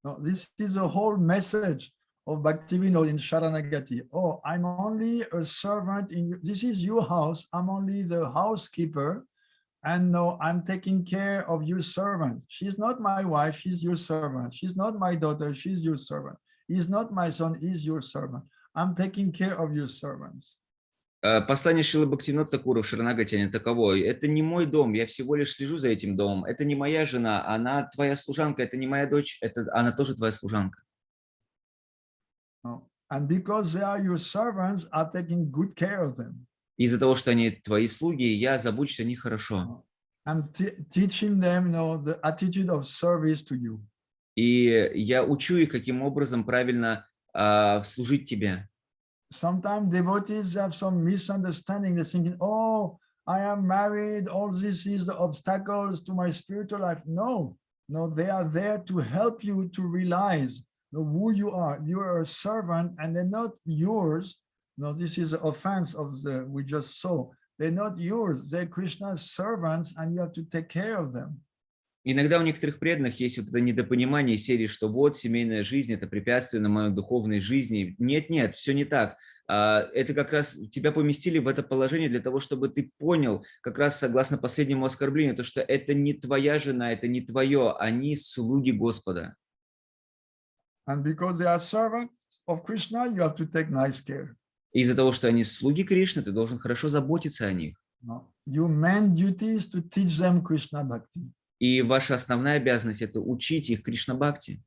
Speaker 1: No, this is a whole message of Bhактивиноды in Sharanagati. Oh, I'm only a servant this is your house. I'm only the housekeeper. And no, I'm taking care of your servant. She's not my wife, she's your servant. She's not my daughter, she's your servant. He's not my son, he's your servant. I'm taking care of your servants.
Speaker 2: Послание Шрилы Бхактивиноды Тхакура в Шаранагати таково. Это не мой дом, я всего лишь слежу за этим домом. Это не моя жена, она твоя служанка, это не моя дочь, она тоже твоя служанка.
Speaker 1: And because they are your servants, I'm taking good care of them.
Speaker 2: Из-за того, что они твои слуги, я забочусь о них хорошо.
Speaker 1: I'm teaching them, the attitude of service to you.
Speaker 2: И я учу их, каким образом правильно служить тебе.
Speaker 1: Sometimes devotees have some misunderstanding. They're thinking, oh, I am married. All this is the obstacles to my spiritual life. No, they are there to help you to realize who you are. You are a servant and they're not yours. No, this is the offense of we just saw. They're not yours. They're Krishna's servants and you have to take care of them.
Speaker 2: Иногда у некоторых преданных есть вот это недопонимание серии, что вот семейная жизнь – это препятствие на моей духовной жизни. Нет, все не так. Это как раз тебя поместили в это положение для того, чтобы ты понял, как раз согласно последнему оскорблению, то, что это не твоя жена, это не твое, они слуги Господа.
Speaker 1: And because they are servants of Krishna, you have to take nice care.
Speaker 2: Из-за того, что они слуги Кришны, ты должен хорошо заботиться о них.
Speaker 1: Your main duty is to teach them Krishna Bhakti.
Speaker 2: И ваша основная обязанность – это учить их Кришна-бхакти.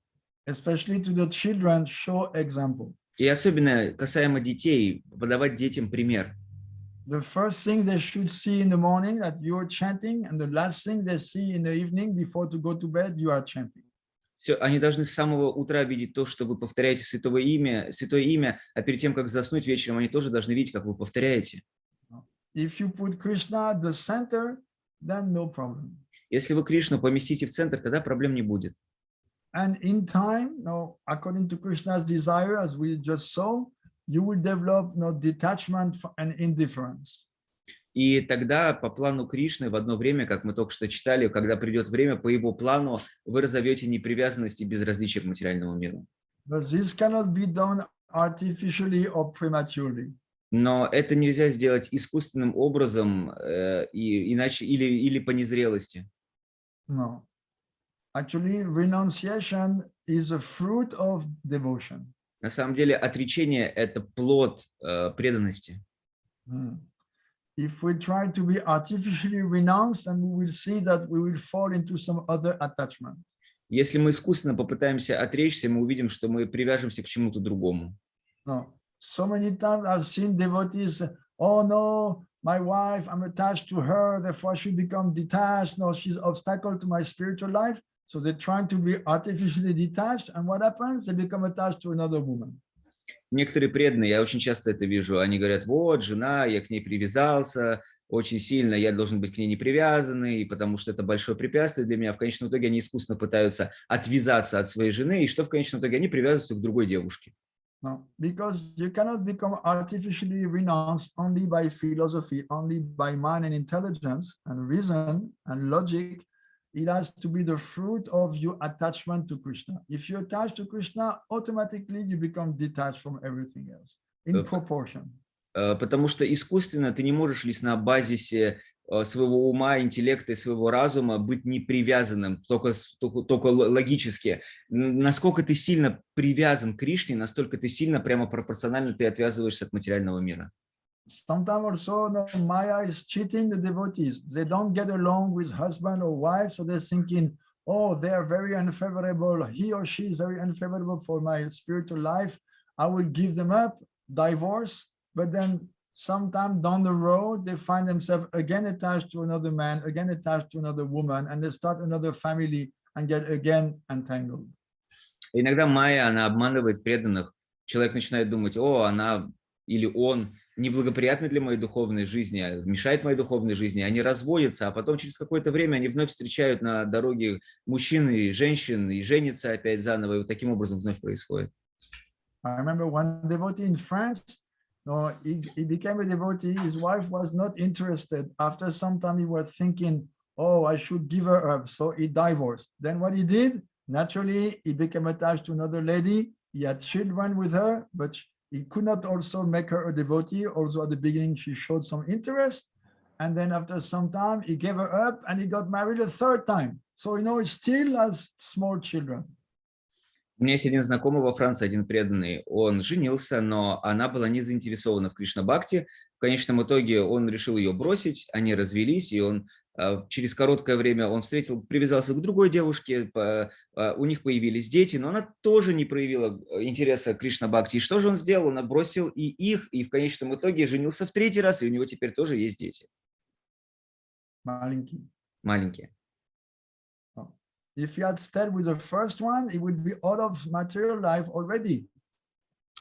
Speaker 1: Especially to the children, show example.
Speaker 2: И особенно касаемо детей, подавать детям пример.
Speaker 1: The first thing they should see in the morning that you are chanting, and the last thing they see in the evening before to go to bed, you are chanting.
Speaker 2: Все, они должны с самого утра видеть то, что вы повторяете святое имя, а перед тем, как заснуть вечером, они тоже должны видеть, как вы повторяете.
Speaker 1: If you put Krishna at the center, then no problem.
Speaker 2: Если вы Кришну поместите в центр, тогда проблем не будет.
Speaker 1: And in time, according to Krishna's desire, as we just saw, you will develop detachment and indifference.
Speaker 2: И тогда по плану Кришны в одно время, как мы только что читали, когда придет время, по его плану вы разовьете непривязанность и безразличие к материальному миру.
Speaker 1: But this cannot be done artificially or prematurely.
Speaker 2: Но это нельзя сделать искусственным образом, иначе или по незрелости.
Speaker 1: No. Actually, renunciation is a fruit of devotion.
Speaker 2: На самом деле отречение – это плод преданности.
Speaker 1: If we try to be artificially renounced, then we will see that we will fall into some other attachment.
Speaker 2: Если мы искусственно попытаемся отречься, мы увидим, что мы привяжемся к чему-то другому.
Speaker 1: No. So many times I've seen devotees say, oh no, my wife, I'm attached to her, therefore I should become detached. No, she's an obstacle to my spiritual life. So they're trying to be artificially detached. And what happens? They become attached to another woman.
Speaker 2: Некоторые преданные, я очень часто это вижу, они говорят, вот, жена, я к ней привязался очень сильно, я должен быть к ней не привязанный, потому что это большое препятствие для меня. В конечном итоге они искусственно пытаются отвязаться от своей жены, и что в конечном итоге они привязываются к другой девушке.
Speaker 1: No, because you cannot become artificially renounced only by philosophy, only by mind and intelligence and reason and logic. It has to be the fruit of your attachment to Krishna. If you attach to Krishna, automatically you become detached from everything else in proportion.
Speaker 2: Потому что искусственно ты не можешь лишь на базисе своего ума, интеллекта и своего разума быть не привязанным, только логически. Насколько ты сильно привязан к Кришне, настолько ты сильно, прямо пропорционально ты отвязываешься от материального мира.
Speaker 1: Sometimes also Maya is cheating the devotees. They don't get along with husband or wife, so they're thinking, oh, they are very unfavorable. He or she is very unfavorable for my spiritual life. I will give them up, divorce. But then sometime down the road, they find themselves again attached to another man, again attached to another woman, and they start another family and get again entangled.
Speaker 2: Иногда Майя, она обманывает преданных. Человек начинает думать, о, она или он неблагоприятны для моей духовной жизни, мешает моей духовной жизни. Они разводятся, а потом через какое-то время они вновь встречают на дороге мужчин и женщин, и женятся опять заново, и вот таким образом вновь происходит.
Speaker 1: I remember one devotee in France. No, he became a devotee. His wife was not interested. After some time, he was thinking, oh, I should give her up. So he divorced. Then what he did, naturally, he became attached to another lady. He had children with her, but he could not also make her a devotee. Also at the beginning, she showed some interest. And then after some time, he gave her up and he got married a third time. So, he still has small children.
Speaker 2: У меня есть один знакомый во Франции, один преданный, он женился, но она была не заинтересована в Кришна-бхакти. В конечном итоге он решил ее бросить, они развелись, и он Через короткое время он привязался к другой девушке, у них появились дети, но она тоже не проявила интереса к Кришна-бхакти. И что же он сделал? Он бросил и их, и в конечном итоге женился в 3-й раз, и у него теперь тоже есть дети. Маленькие.
Speaker 1: If he had stayed with the first one, he would be out of material life already.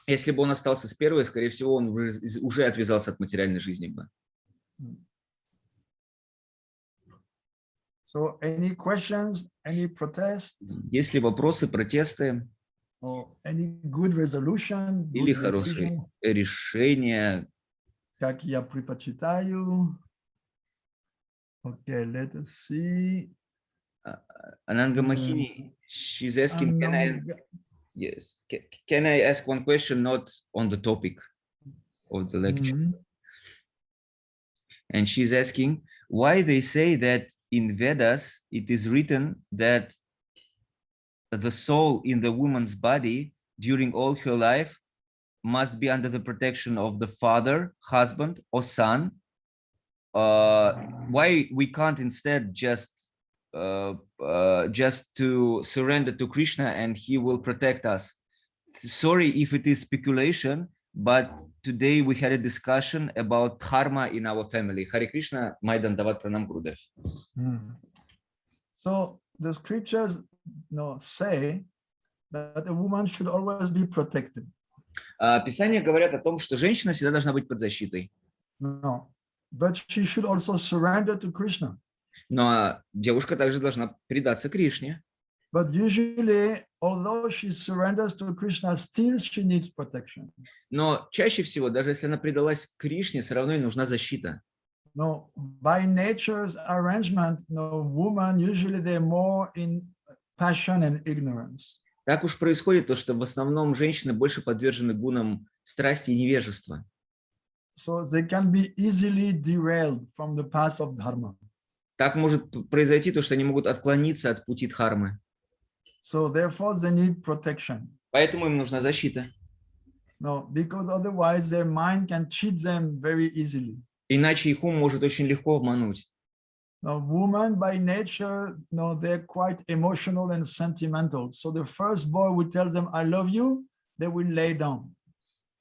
Speaker 2: Если бы он остался с первой, скорее всего, он уже отвязался от материальной жизни бы.
Speaker 1: So, any questions, any protests?
Speaker 2: Есть ли вопросы, протесты?
Speaker 1: Or any good resolution,
Speaker 2: Или
Speaker 1: good
Speaker 2: хорошие
Speaker 1: decision?
Speaker 2: решения?
Speaker 1: Как я предпочитаю. Okay, let us see.
Speaker 2: Ananga Mahini, she's asking, can I ask one question not on the topic of the lecture? And she's asking why they say that in Vedas it is written that the soul in the woman's body during all her life must be under the protection of the father, husband, or son. Why we can't instead just to surrender to Krishna and he will protect us? Sorry if it is speculation, but today we had a discussion about dharma in our family. Hare Krishna, Майдан Дават Пранам Гурудев.
Speaker 1: So the scriptures say that a woman should always be protected.
Speaker 2: Писания говорят о том, что женщина всегда должна быть под защитой.
Speaker 1: No, but she should also surrender to Krishna.
Speaker 2: Но девушка также должна предаться Кришне.
Speaker 1: But usually, although she surrenders to Krishna, still she needs protection.
Speaker 2: Но чаще всего, даже если она предалась Кришне, все равно ей нужна защита.
Speaker 1: No, by nature's arrangement, no, women usually they're more in passion and ignorance.
Speaker 2: Так уж происходит то, что в основном женщины больше подвержены гунам страсти и невежества.
Speaker 1: So they can be easily derailed from the path of dharma.
Speaker 2: Так может произойти то, что они могут отклониться от пути дхармы.
Speaker 1: So therefore they need protection.
Speaker 2: Поэтому им нужна защита.
Speaker 1: No, because otherwise their mind can cheat them very easily.
Speaker 2: Иначе их ум может очень легко обмануть.
Speaker 1: Now, women by nature, no, they're quite emotional and sentimental. So the first boy who tells them, I love you, they will lay down.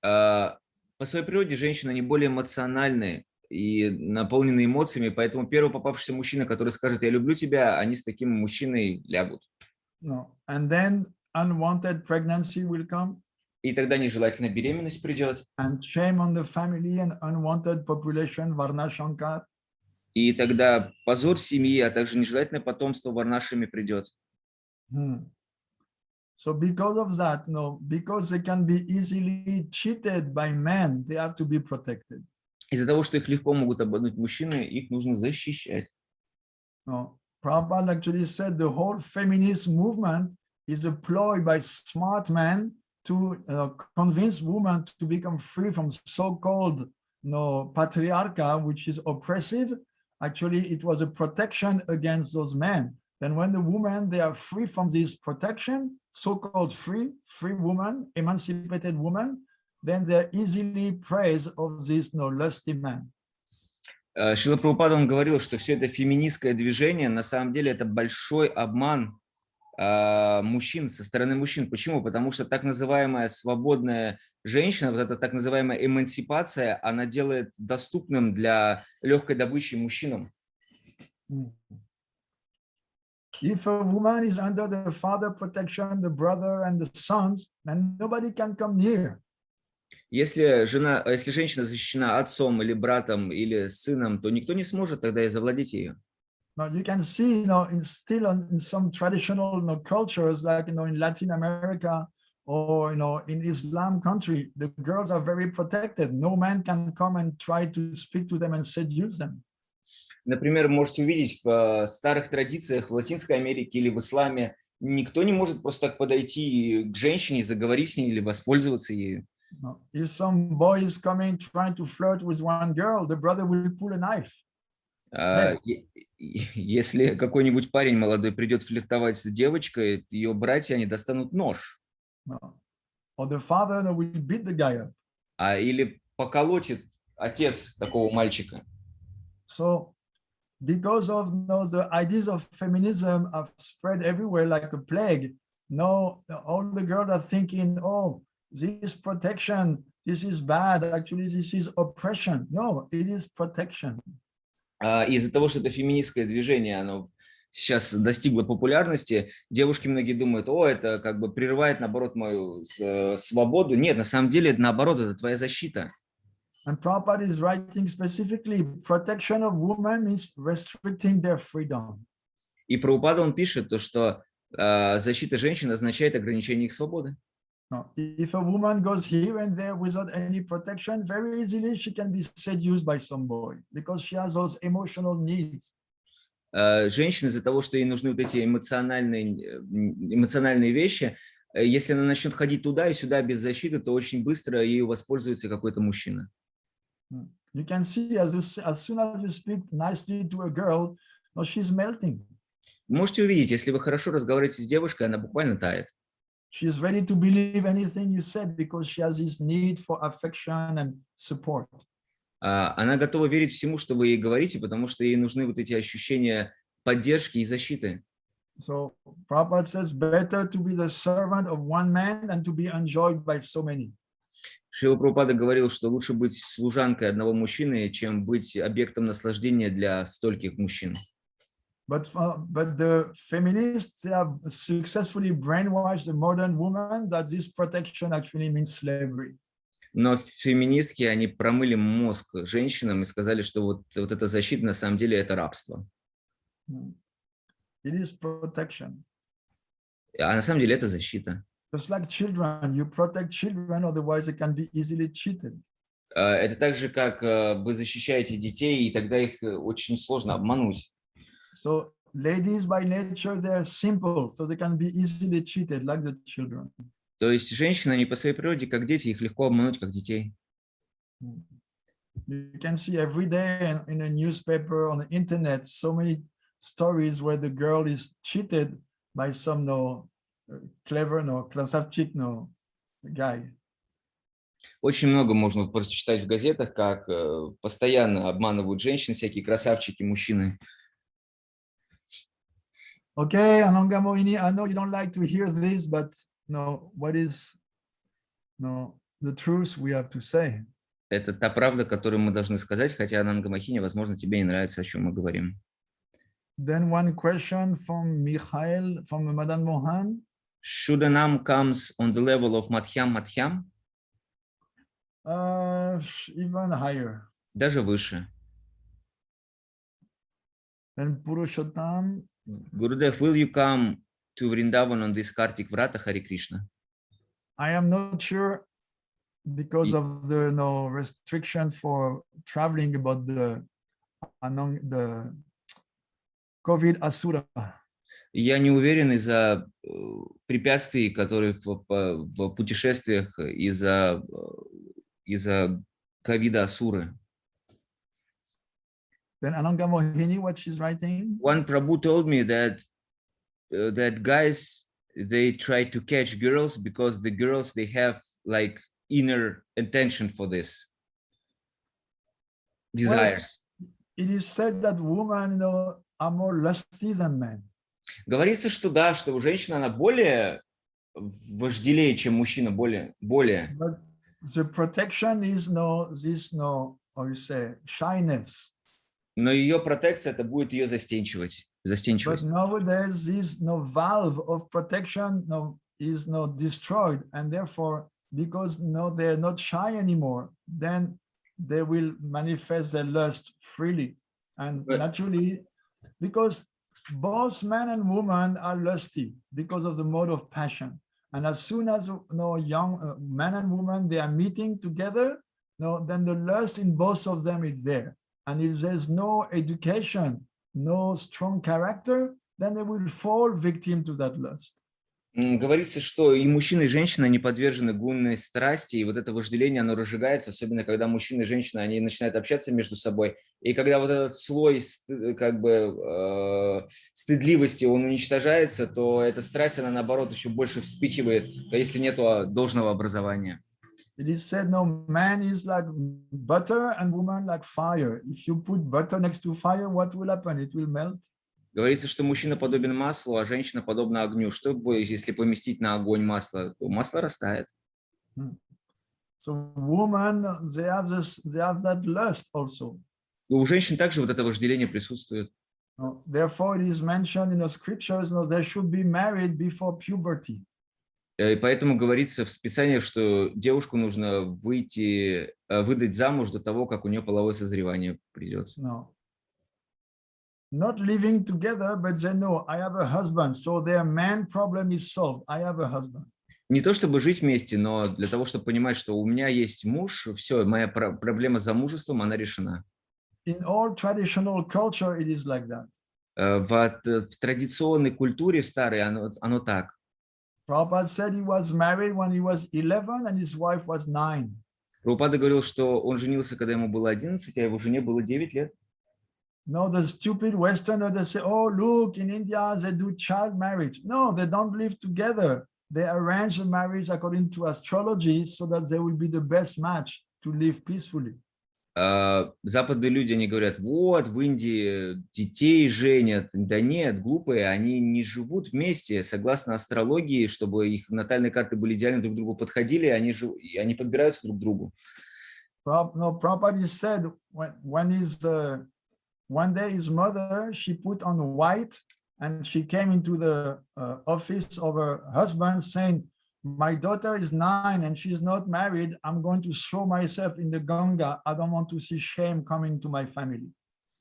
Speaker 2: По своей природе женщины они более эмоциональные и наполнены эмоциями, поэтому первый попавшийся мужчина, который скажет «я люблю тебя», они с таким мужчиной лягут.
Speaker 1: No. And then unwanted pregnancy will come.
Speaker 2: И тогда нежелательная беременность придет.
Speaker 1: And shame on the family and unwanted population, Varna Shankar.
Speaker 2: И тогда позор семьи, а также нежелательное потомство варнашами придет.
Speaker 1: So because of that, no, because they can be easily cheated by men, they have to be protected.
Speaker 2: Из-за того, что их легко могут обмануть мужчины, их нужно защищать.
Speaker 1: No, Prabhupada actually said the whole feminist movement is a ploy by smart men to convince women to become free from so-called patriarchal, which is oppressive. Actually, it was a protection against those men. Then when the women, they are free from this protection, so-called free woman, emancipated woman, then they're easily praised of this lusty man.
Speaker 2: Шрила Прабхупада, он говорил, что все это феминистское движение, на самом деле это большой обман мужчин, со стороны мужчин. Почему? Потому что так называемая свободная женщина, вот эта так называемая эмансипация, она делает доступным для легкой добычи мужчинам.
Speaker 1: If a woman is under the father protection, the brother and the sons, then nobody can come near.
Speaker 2: Если женщина защищена отцом или братом или сыном, то никто не сможет тогда и завладеть ею.
Speaker 1: Now you can see, in some traditional, cultures, like in Latin America or in Islam country, the girls are very protected. No man can come and try to speak to them and seduce them.
Speaker 2: Например, можете увидеть в старых традициях в Латинской Америке или в исламе, никто не может просто так подойти к женщине, заговорить с ней или воспользоваться ею.
Speaker 1: If some boy is coming trying to flirt with one girl, the brother will pull a knife.
Speaker 2: Если какой-нибудь парень молодой придет флиртовать с девочкой, ее братья, они достанут нож.
Speaker 1: Or the father will beat the guy up.
Speaker 2: Или поколотит отец такого мальчика.
Speaker 1: So because of the ideas of feminism have spread everywhere like a plague. No, all the girls are thinking, oh, this protection, this is bad. Actually, this is oppression. No, it is protection.
Speaker 2: Из-за того, что это феминистское движение, оно сейчас достигло популярности, девушки многие думают, о, это как бы прерывает, наоборот, мою свободу. Нет, на самом деле, это наоборот, это твоя защита.
Speaker 1: And Prabhupada is writing specifically, protection of women is restricting their freedom.
Speaker 2: И Прабхупада, он пишет, то, что защита женщин означает ограничение их свободы.
Speaker 1: No, if a woman goes here and there without any protection, very easily she can be seduced by some boy because she has those emotional needs.
Speaker 2: Женщина из-за того, что ей нужны вот эти эмоциональные вещи, если она начнет ходить туда и сюда без защиты, то очень быстро ею воспользуется какой-то мужчина.
Speaker 1: You can see as soon as you speak nicely to a girl, no, she's melting.
Speaker 2: Можете увидеть, если вы хорошо разговариваете с девушкой, она буквально тает.
Speaker 1: She is ready to believe anything you said because she has this need for affection and support.
Speaker 2: Она готова верить всему, что вы ей говорите, потому что ей нужны вот эти ощущения поддержки и защиты.
Speaker 1: So Prabhupada says, better to be the servant of one man than to be enjoyed by so many.
Speaker 2: Шрила Прабхупада говорил, что лучше быть служанкой одного мужчины, чем быть объектом наслаждения для стольких мужчин.
Speaker 1: But the feminists, they have successfully brainwashed the modern woman that this protection actually means slavery.
Speaker 2: Но феминистки, они промыли мозг женщинам и сказали, что вот эта защита на самом деле это рабство.
Speaker 1: It is protection.
Speaker 2: А на самом деле это защита.
Speaker 1: Just like children, you protect children, otherwise they can be easily cheated.
Speaker 2: Это так же, как вы защищаете детей, и тогда их очень сложно обмануть.
Speaker 1: So ladies by nature, they are simple, so they can be easily cheated like the children.
Speaker 2: То есть женщины, они по своей природе, как дети, их легко обмануть, как детей.
Speaker 1: You can see every day in a newspaper, on the internet, so many stories where the girl is cheated by some clever, красавчик, guy.
Speaker 2: Очень много можно прочитать в газетах, как постоянно обманывают женщин, всякие красавчики, мужчины.
Speaker 1: Okay, Ananga Mohini, I know you don't like to hear this, but what is the truth we have to say?
Speaker 2: Это та правда, которую мы должны сказать, хотя, Ананга Махини, возможно, тебе не нравится, о чем мы говорим.
Speaker 1: Then one question from Mikhail, from Madan Mohan.
Speaker 2: Shuddhanam comes on the level of Madhyam?
Speaker 1: Even higher.
Speaker 2: Даже выше.
Speaker 1: Then Purushottam.
Speaker 2: Gurudev, will you come to Vrindavan on this Kartik Vrata, Hare Krishna?
Speaker 1: I am not sure because of the restriction for traveling about the COVID Asura.
Speaker 2: Я не уверен из-за препятствий, которые в путешествиях из-за ковида Асуры.
Speaker 1: Then Ananga Mohini, what she's writing?
Speaker 2: One Prabhu told me that guys, they try to catch girls because the girls, they have like inner intention for this desires.
Speaker 1: Well, it is said that women, are more lusty than men.
Speaker 2: Говорится, что да, что женщина, она более вожделее, чем мужчина, более.
Speaker 1: But the protection is how you say, shyness.
Speaker 2: Но ее протекция, это будет ее застенчивость.
Speaker 1: But nowadays, this valve of protection is destroyed, and therefore, because they're not shy anymore, then they will manifest their lust freely and naturally, because both man and woman are lusty because of the mode of passion. And as soon as young man and woman, they are meeting together, then the lust in both of them is there. And if there's no education, no strong character, then they will fall victim to that lust.
Speaker 2: Говорится, что и мужчина, и женщина, они подвержены гунной страсти, и вот это вожделение, оно разжигается, особенно когда мужчина и женщина, они начинают общаться между собой, и когда вот этот слой стыдливости, он уничтожается, то эта страсть, она наоборот еще больше вспыхивает, если нет должного образования.
Speaker 1: It is said, no, man is like butter and woman like fire. If you put butter next to fire, what will happen? It will melt.
Speaker 2: Говорится, что мужчина подобен маслу, а женщина подобна огню. Что будет, если поместить на огонь масло, то масло растает.
Speaker 1: So women, they have that lust also.
Speaker 2: И у женщин также вот это вожделение присутствует.
Speaker 1: Therefore, it is mentioned in the scriptures, they should be married before puberty.
Speaker 2: И поэтому говорится в Писаниях, что девушку нужно выдать замуж до того, как у нее половое созревание придет.
Speaker 1: No. Not living together, but they know, I have a husband, so their man problem is solved. I have a husband.
Speaker 2: Не то чтобы жить вместе, но для того, чтобы понимать, что у меня есть муж, все, моя проблема с замужеством, она решена.
Speaker 1: In all traditional culture, it is like that.
Speaker 2: В традиционной культуре, в старой, оно так.
Speaker 1: Prabhupada said he was married when he was 11 and his wife was 9.
Speaker 2: Прабхупада говорил, что он женился, когда ему было 11, а его жене было 9 лет.
Speaker 1: No, the stupid Westerner, they say, oh, look, in India, they do child marriage. No, they don't live together. They arrange the marriage according to astrology so that they will be the best match to live peacefully.
Speaker 2: Западные люди, они говорят, вот, в Индии детей женят. Да нет, глупые, они не живут вместе, согласно астрологии, чтобы их натальные карты были идеально друг к другу подходили, и они подбираются друг к другу.
Speaker 1: No, Prabhupada said, one day his mother, she put on white and she came into the office of her husband saying, my daughter is 9 and she's not married. I'm going to throw myself in the Ganga. I don't want to see shame coming to my family.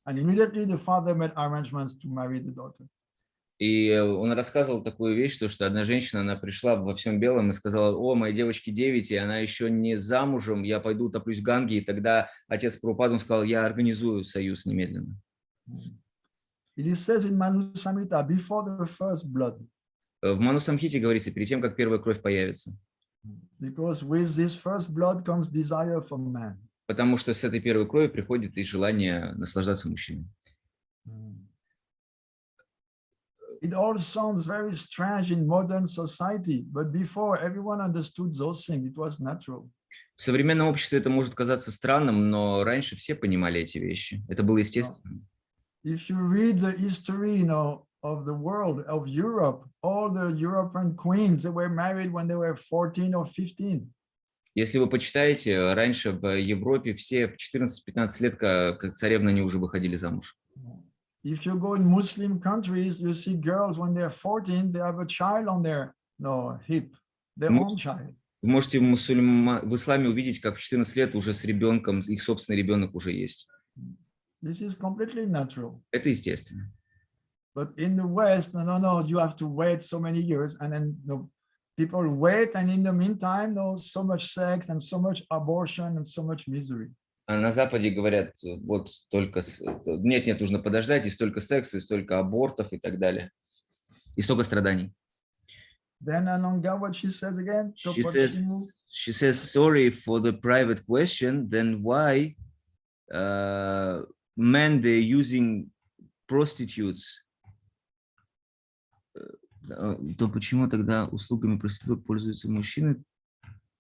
Speaker 1: And immediately the father made arrangements to marry the daughter.
Speaker 2: И он рассказывал такую вещь, что одна женщина, она пришла во всем белом и сказала, о, моей девочке 9, и она еще не замужем, я пойду утоплюсь в Ганге. И тогда отец Прабхупады сказал, я организую союз немедленно.
Speaker 1: It says in Manu Samhita, before the first blood.
Speaker 2: В Ману Самхите говорится, перед тем, как первая кровь появится.
Speaker 1: Because with this first blood comes desire for man.
Speaker 2: Потому что с этой первой крови приходит и желание наслаждаться мужчиной.
Speaker 1: It all sounds very strange in modern society, but before everyone understood those things, it was natural.
Speaker 2: В современном обществе это может казаться странным, но раньше все понимали эти вещи. Это было естественно.
Speaker 1: If you read the history, of the world, of Europe, all the European queens, they were married when they were 14 or 15.
Speaker 2: Если вы почитаете, раньше в Европе все в 14-15 лет, как царевны, они уже выходили замуж.
Speaker 1: If you go in Muslim countries, you see girls when they're 14, they have a child on their hip, their own child.
Speaker 2: Вы можете в исламе увидеть, как в 14 лет уже с ребенком, их собственный ребенок уже есть.
Speaker 1: This is completely natural.
Speaker 2: Это естественно.
Speaker 1: But in the West, no, you have to wait so many years, and then people wait, and in the meantime, so much sex and so much abortion and so much misery.
Speaker 2: А на Западе говорят, вот только нет, нужно подождать, и столько секса, и столько абортов и так далее, и столько страданий.
Speaker 1: Then Ananga, what she says again?
Speaker 2: She says, sorry for the private question. Then why men they're using prostitutes? То почему тогда услугами проституток пользуются мужчины,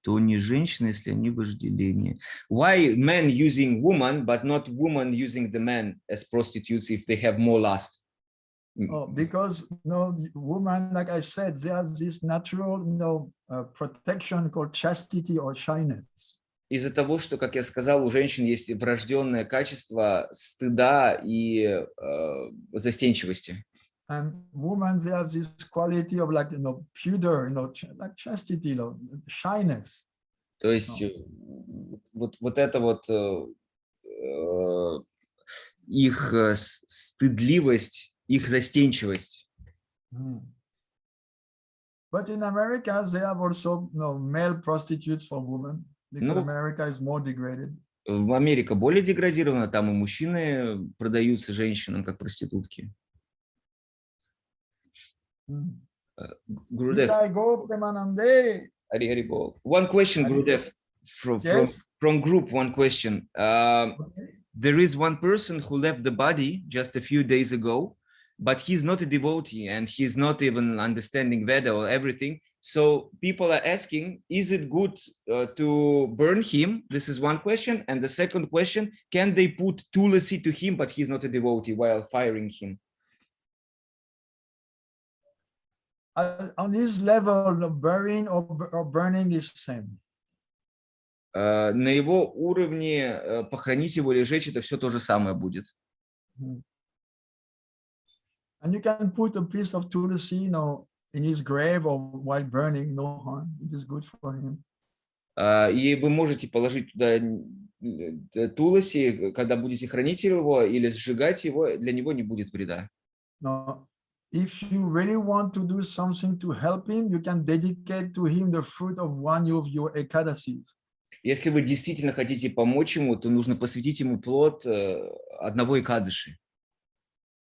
Speaker 2: то не женщины, если они вожделение? Why men using woman, but not woman using the man as prostitutes if they have more lust?
Speaker 1: Oh, because women, like I said, they have this natural protection called chastity or shyness.
Speaker 2: Из-за того, что, как я сказал, у женщин есть врожденное качество стыда и застенчивости.
Speaker 1: And women, they have this quality of pudor, like chastity, shyness.
Speaker 2: То есть вот это вот их стыдливость, их застенчивость.
Speaker 1: But in America, they have also male prostitutes for women, because America is more degraded.
Speaker 2: В Америке более деградировано, там и мужчины продаются женщинам как проститутки. Gurudev. One question, Gurudev, from group, one question. There is one person who left the body just a few days ago, but he's not a devotee and he's not even understanding Veda or everything. So people are asking, is it good to burn him? This is one question. And the second question, can they put tulasi to him, but he's not a devotee, while firing him?
Speaker 1: On this level, the burning or burning is same.
Speaker 2: На его уровне похоронить его или сжечь, это все то же самое будет.
Speaker 1: And you can put a piece of tulasi, in his grave or while burning, no harm. It is good for him.
Speaker 2: И вы можете положить туда туласи, когда будете хранить его или сжигать его, для него не будет вреда.
Speaker 1: Now, if you really want to do something to help him, you can dedicate to him the fruit of one of your ekadasis.
Speaker 2: Если вы действительно хотите помочь ему, то нужно посвятить ему плод одного икадыши.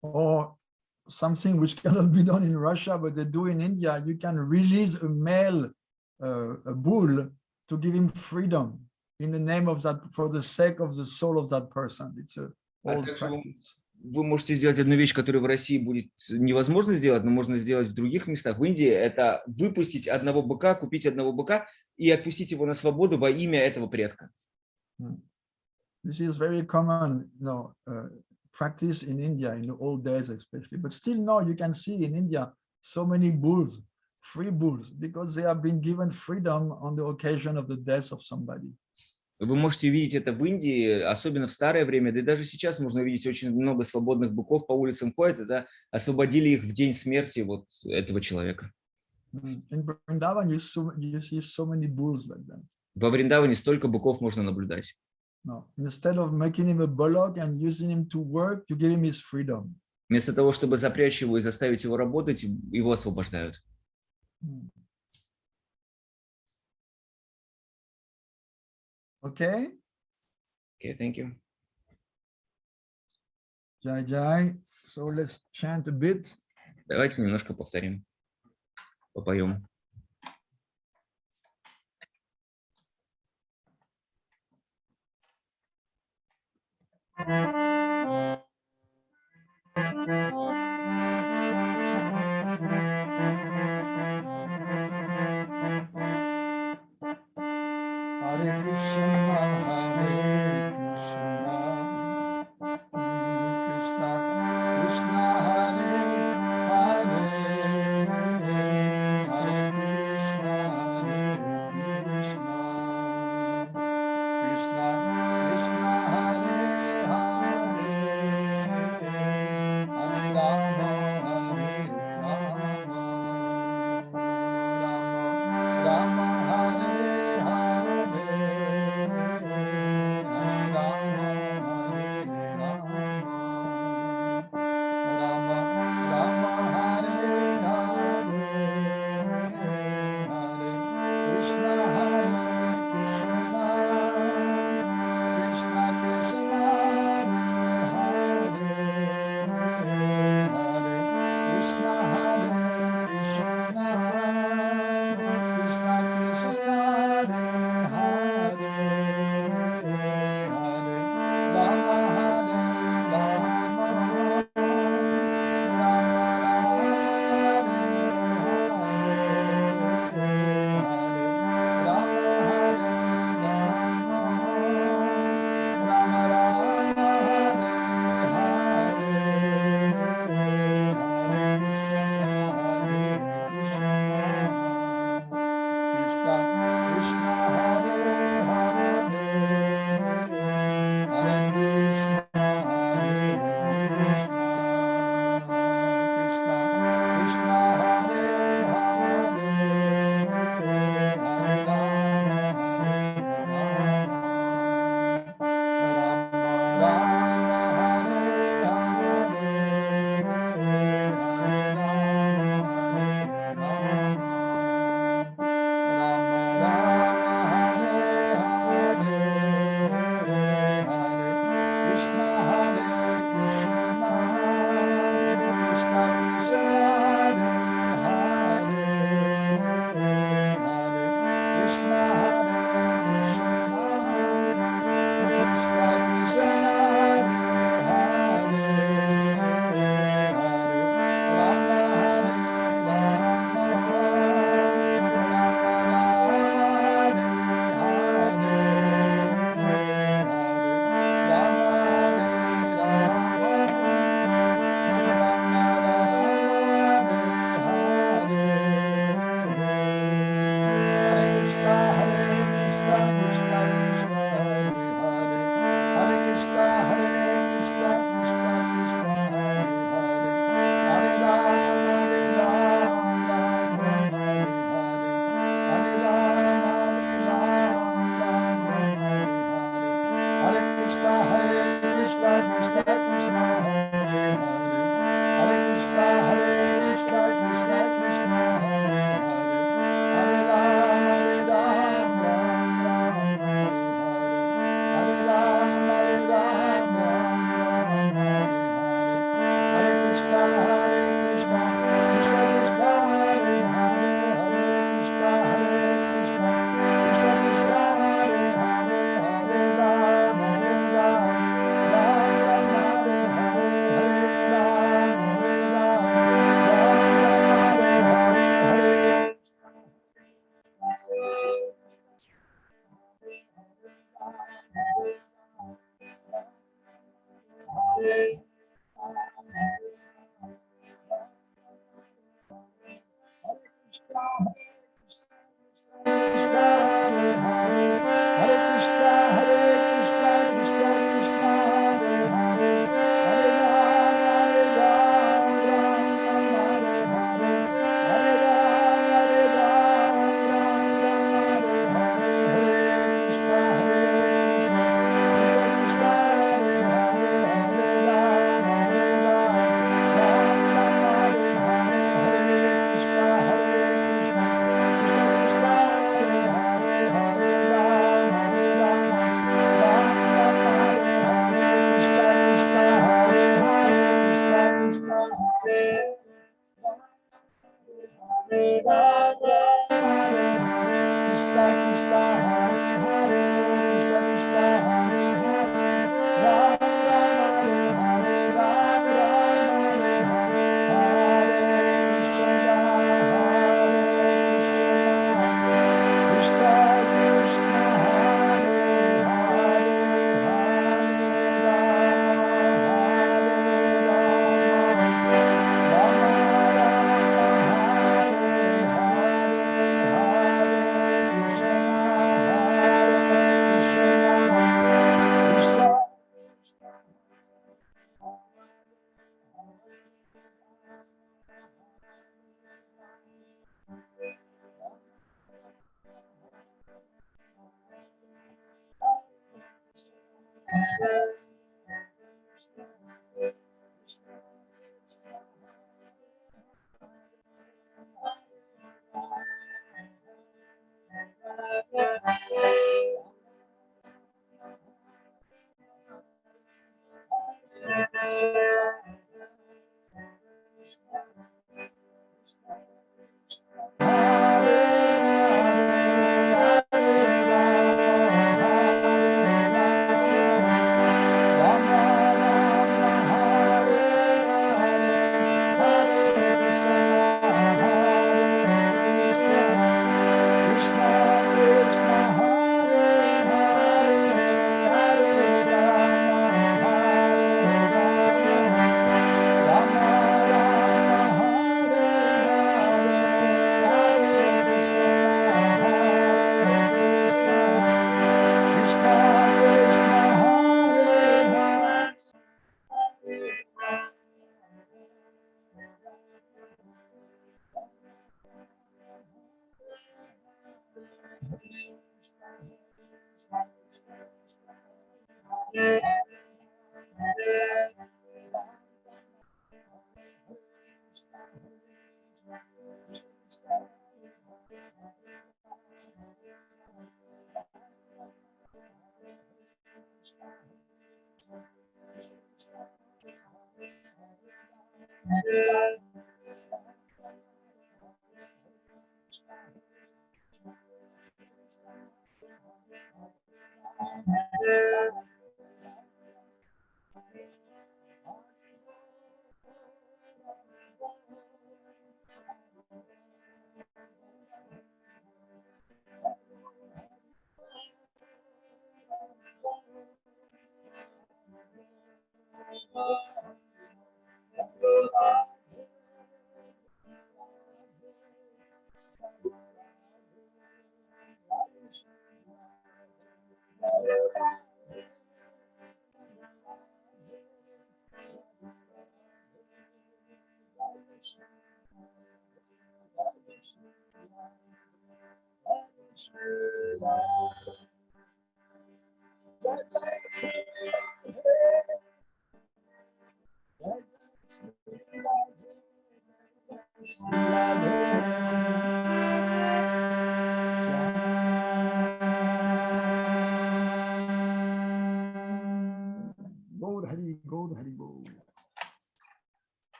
Speaker 1: Or something which cannot be done in Russia, but they do in India. You can release a male a bull to give him freedom in the name of that, for the sake of the soul of that person. It's a old practice.
Speaker 2: Вы можете сделать одну вещь, которую в России будет невозможно сделать, но можно сделать в других местах. В Индии это выпустить одного быка, купить одного быка и отпустить его на свободу во имя этого предка.
Speaker 1: This is very common, practice in India in the old days, especially. But still now you can see in India so many bulls, free bulls, because they have been given freedom on the occasion of the death of somebody.
Speaker 2: Вы можете видеть это в Индии, особенно в старое время, да и даже сейчас можно увидеть очень много свободных быков по улицам ходят, да, освободили их в день смерти вот этого человека.
Speaker 1: In Vrindavan, you see so many bulls like that.
Speaker 2: Во Вриндаване столько быков можно наблюдать.
Speaker 1: No, instead of making him a bullock and using him to work, you give him his freedom.
Speaker 2: Вместо того, чтобы запрячь его и заставить его работать, его освобождают.
Speaker 1: Okay?
Speaker 2: Okay, thank you.
Speaker 1: Jai Jai. So let's chant a bit.
Speaker 2: Давайте немножко повторим, попоем.
Speaker 1: Hare Krishna, Hare Krishna, Krishna Krishna, Hare Hare, Hare Krishna, Hare Krishna, Krishna Krishna, Hare Hare,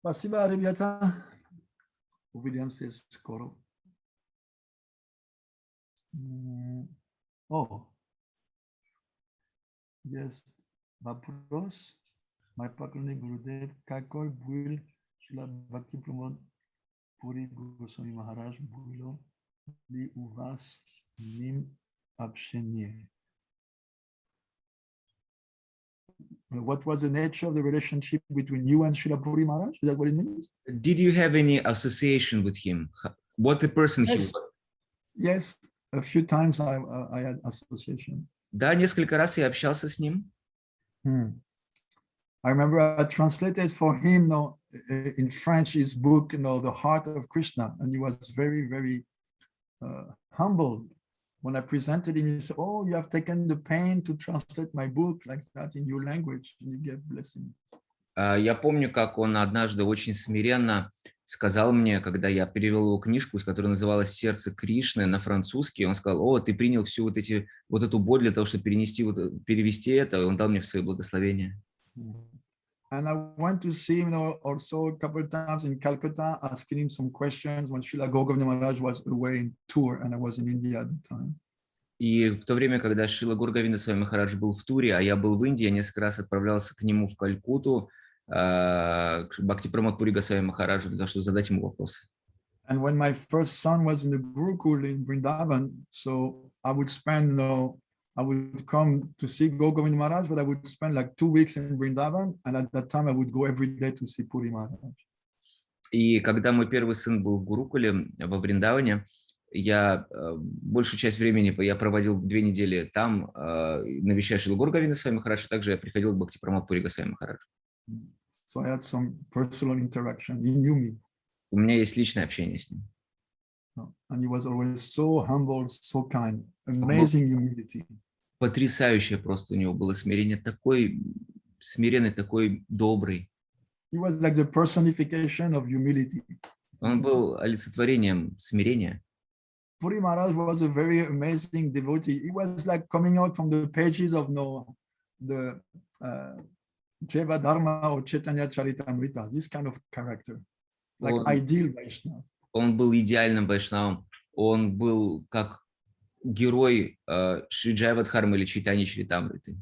Speaker 1: Спасибо, ребята. Увидимся скоро. Есть вопрос. Мой покойный Гурудев, какой был Шрила Бхактивиноды Пури Госвами Махарадж, было ли у вас с ним общение? What was the nature of the relationship between you and Srila Puri Maharaj? Is that what it means?
Speaker 2: Did you have any association with him? What a person he
Speaker 1: Yes.
Speaker 2: was?
Speaker 1: Yes, a few times I had association.
Speaker 2: Да, несколько раз я общался с ним.
Speaker 1: I remember I translated for him, in French, his book, The Heart of Krishna, and he was very, very humbled. When I presented him, he said, "Oh, you have taken the pain to translate my book like that in your language," and he gave blessings.
Speaker 2: Я помню, как он однажды очень смиренно сказал мне, когда я перевел его книжку, которая называлась «Сердце Кришны» на французский, он сказал: «О, ты принял всю вот эту боль для того, чтобы перевести это», и он дал мне свои благословения.
Speaker 1: And I went to see him, also a couple of times in Calcutta, asking him some questions when Srila Govinda Maharaj was away in tour, and I was in India at the time.
Speaker 2: И в то время, когда Шрила Гургавинда Махарадж был в туре, а я был в Индии, я несколько раз отправлялся к нему в Калькутту, к Бхакти-Прамат-Пури Госвами Махараджу, для того, чтобы задать ему вопросы.
Speaker 1: And when my first son was in the Gurukul in Vrindavan, so I would spend, I would come to see Govinda Maharaj, but I would spend like 2 weeks in Vrindavan, and at that time I would go every day to see Puri Maharaj.
Speaker 2: И когда мой первый сын был в Гурукуле, во Вриндаване, я большую часть времени я проводил 2 недели там, навещая Шрилу Гургавинда Свами Махарадж, а также я приходил к Бхакти-Прамат-Пури Госвами Махараджу.
Speaker 1: So I had some personal interaction. He knew me.
Speaker 2: У меня есть личное общение с ним.
Speaker 1: And he was always so humble, so kind, amazing humility.
Speaker 2: Потрясающее просто у него было смирение, такой смиренный, такой добрый.
Speaker 1: He was like the personification of humility.
Speaker 2: Он был олицетворением смирения.
Speaker 1: Puri Maharaj was a very amazing devotee. He was like coming out from the pages of the Jeva Dharma or Chaitanya Charitamrita, this kind of character, like ideal Vaishnava.
Speaker 2: Он был идеальным вайшнавом. Он был как герой Шри Джайвадхармы или Чайтаньи Чаритамриты.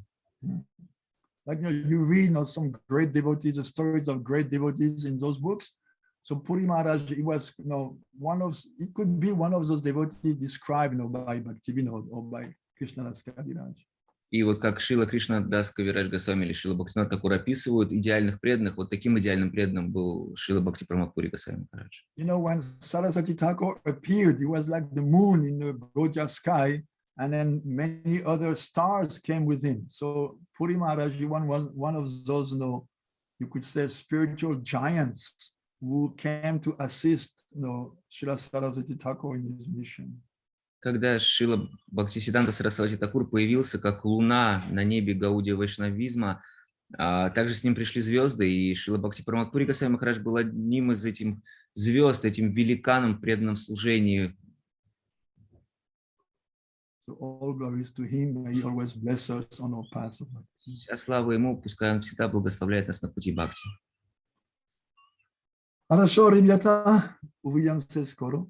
Speaker 1: Like you read some great devotees, the stories of great devotees in those books. So Puri Maharaj, he was, he could be one of those devotees described, by Bhaktivinoды or by Krishnadas Kaviraj.
Speaker 2: И вот как Шрила Кришнадас Кавирадж Госвами или Шрила Бхактивиноды Тхакура описывают идеальных преданных, вот таким идеальным преданным был Шрила Бхакти-Прамат-Пури Госвами Махарадж.
Speaker 1: When Saraswati Thakur appeared, he was like the moon in the gorgeous sky, and then many other stars came with him. So Puri Maharaj, he was one of those, you could say, spiritual giants who came to assist, Srila Saraswati Thakur in his mission.
Speaker 2: Когда Шрила Бхактисиданта Сарасвати Тхакур появился как луна на небе Гаудия Вайшнавизма, также с ним пришли звезды, и Шрила Бхакти-Прамат-Пури Госвами Махарадж был одним из этих звезд, этим великаном в преданном служении.
Speaker 1: So all glories to him, may he always bless us on our path of bhakti.
Speaker 2: Вся слава ему, пускай он всегда благословляет нас на пути бхакти.
Speaker 1: Хорошо, ребята, увидимся скоро.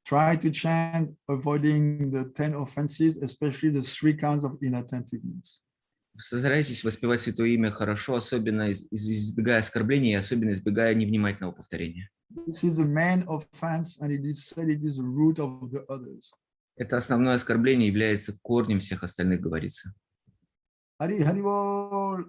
Speaker 1: Try to chant, avoiding the 10 offenses, especially the 3 kinds of inattentiveness.
Speaker 2: Старайтесь воспевать Святое Имя хорошо, особенно избегая оскорблений и особенно избегая невнимательного повторения.
Speaker 1: This is the main offense, and it is said it is the root of the others.
Speaker 2: Это основное оскорбление является корнем всех остальных, говорится.
Speaker 1: Hari Hari Bol.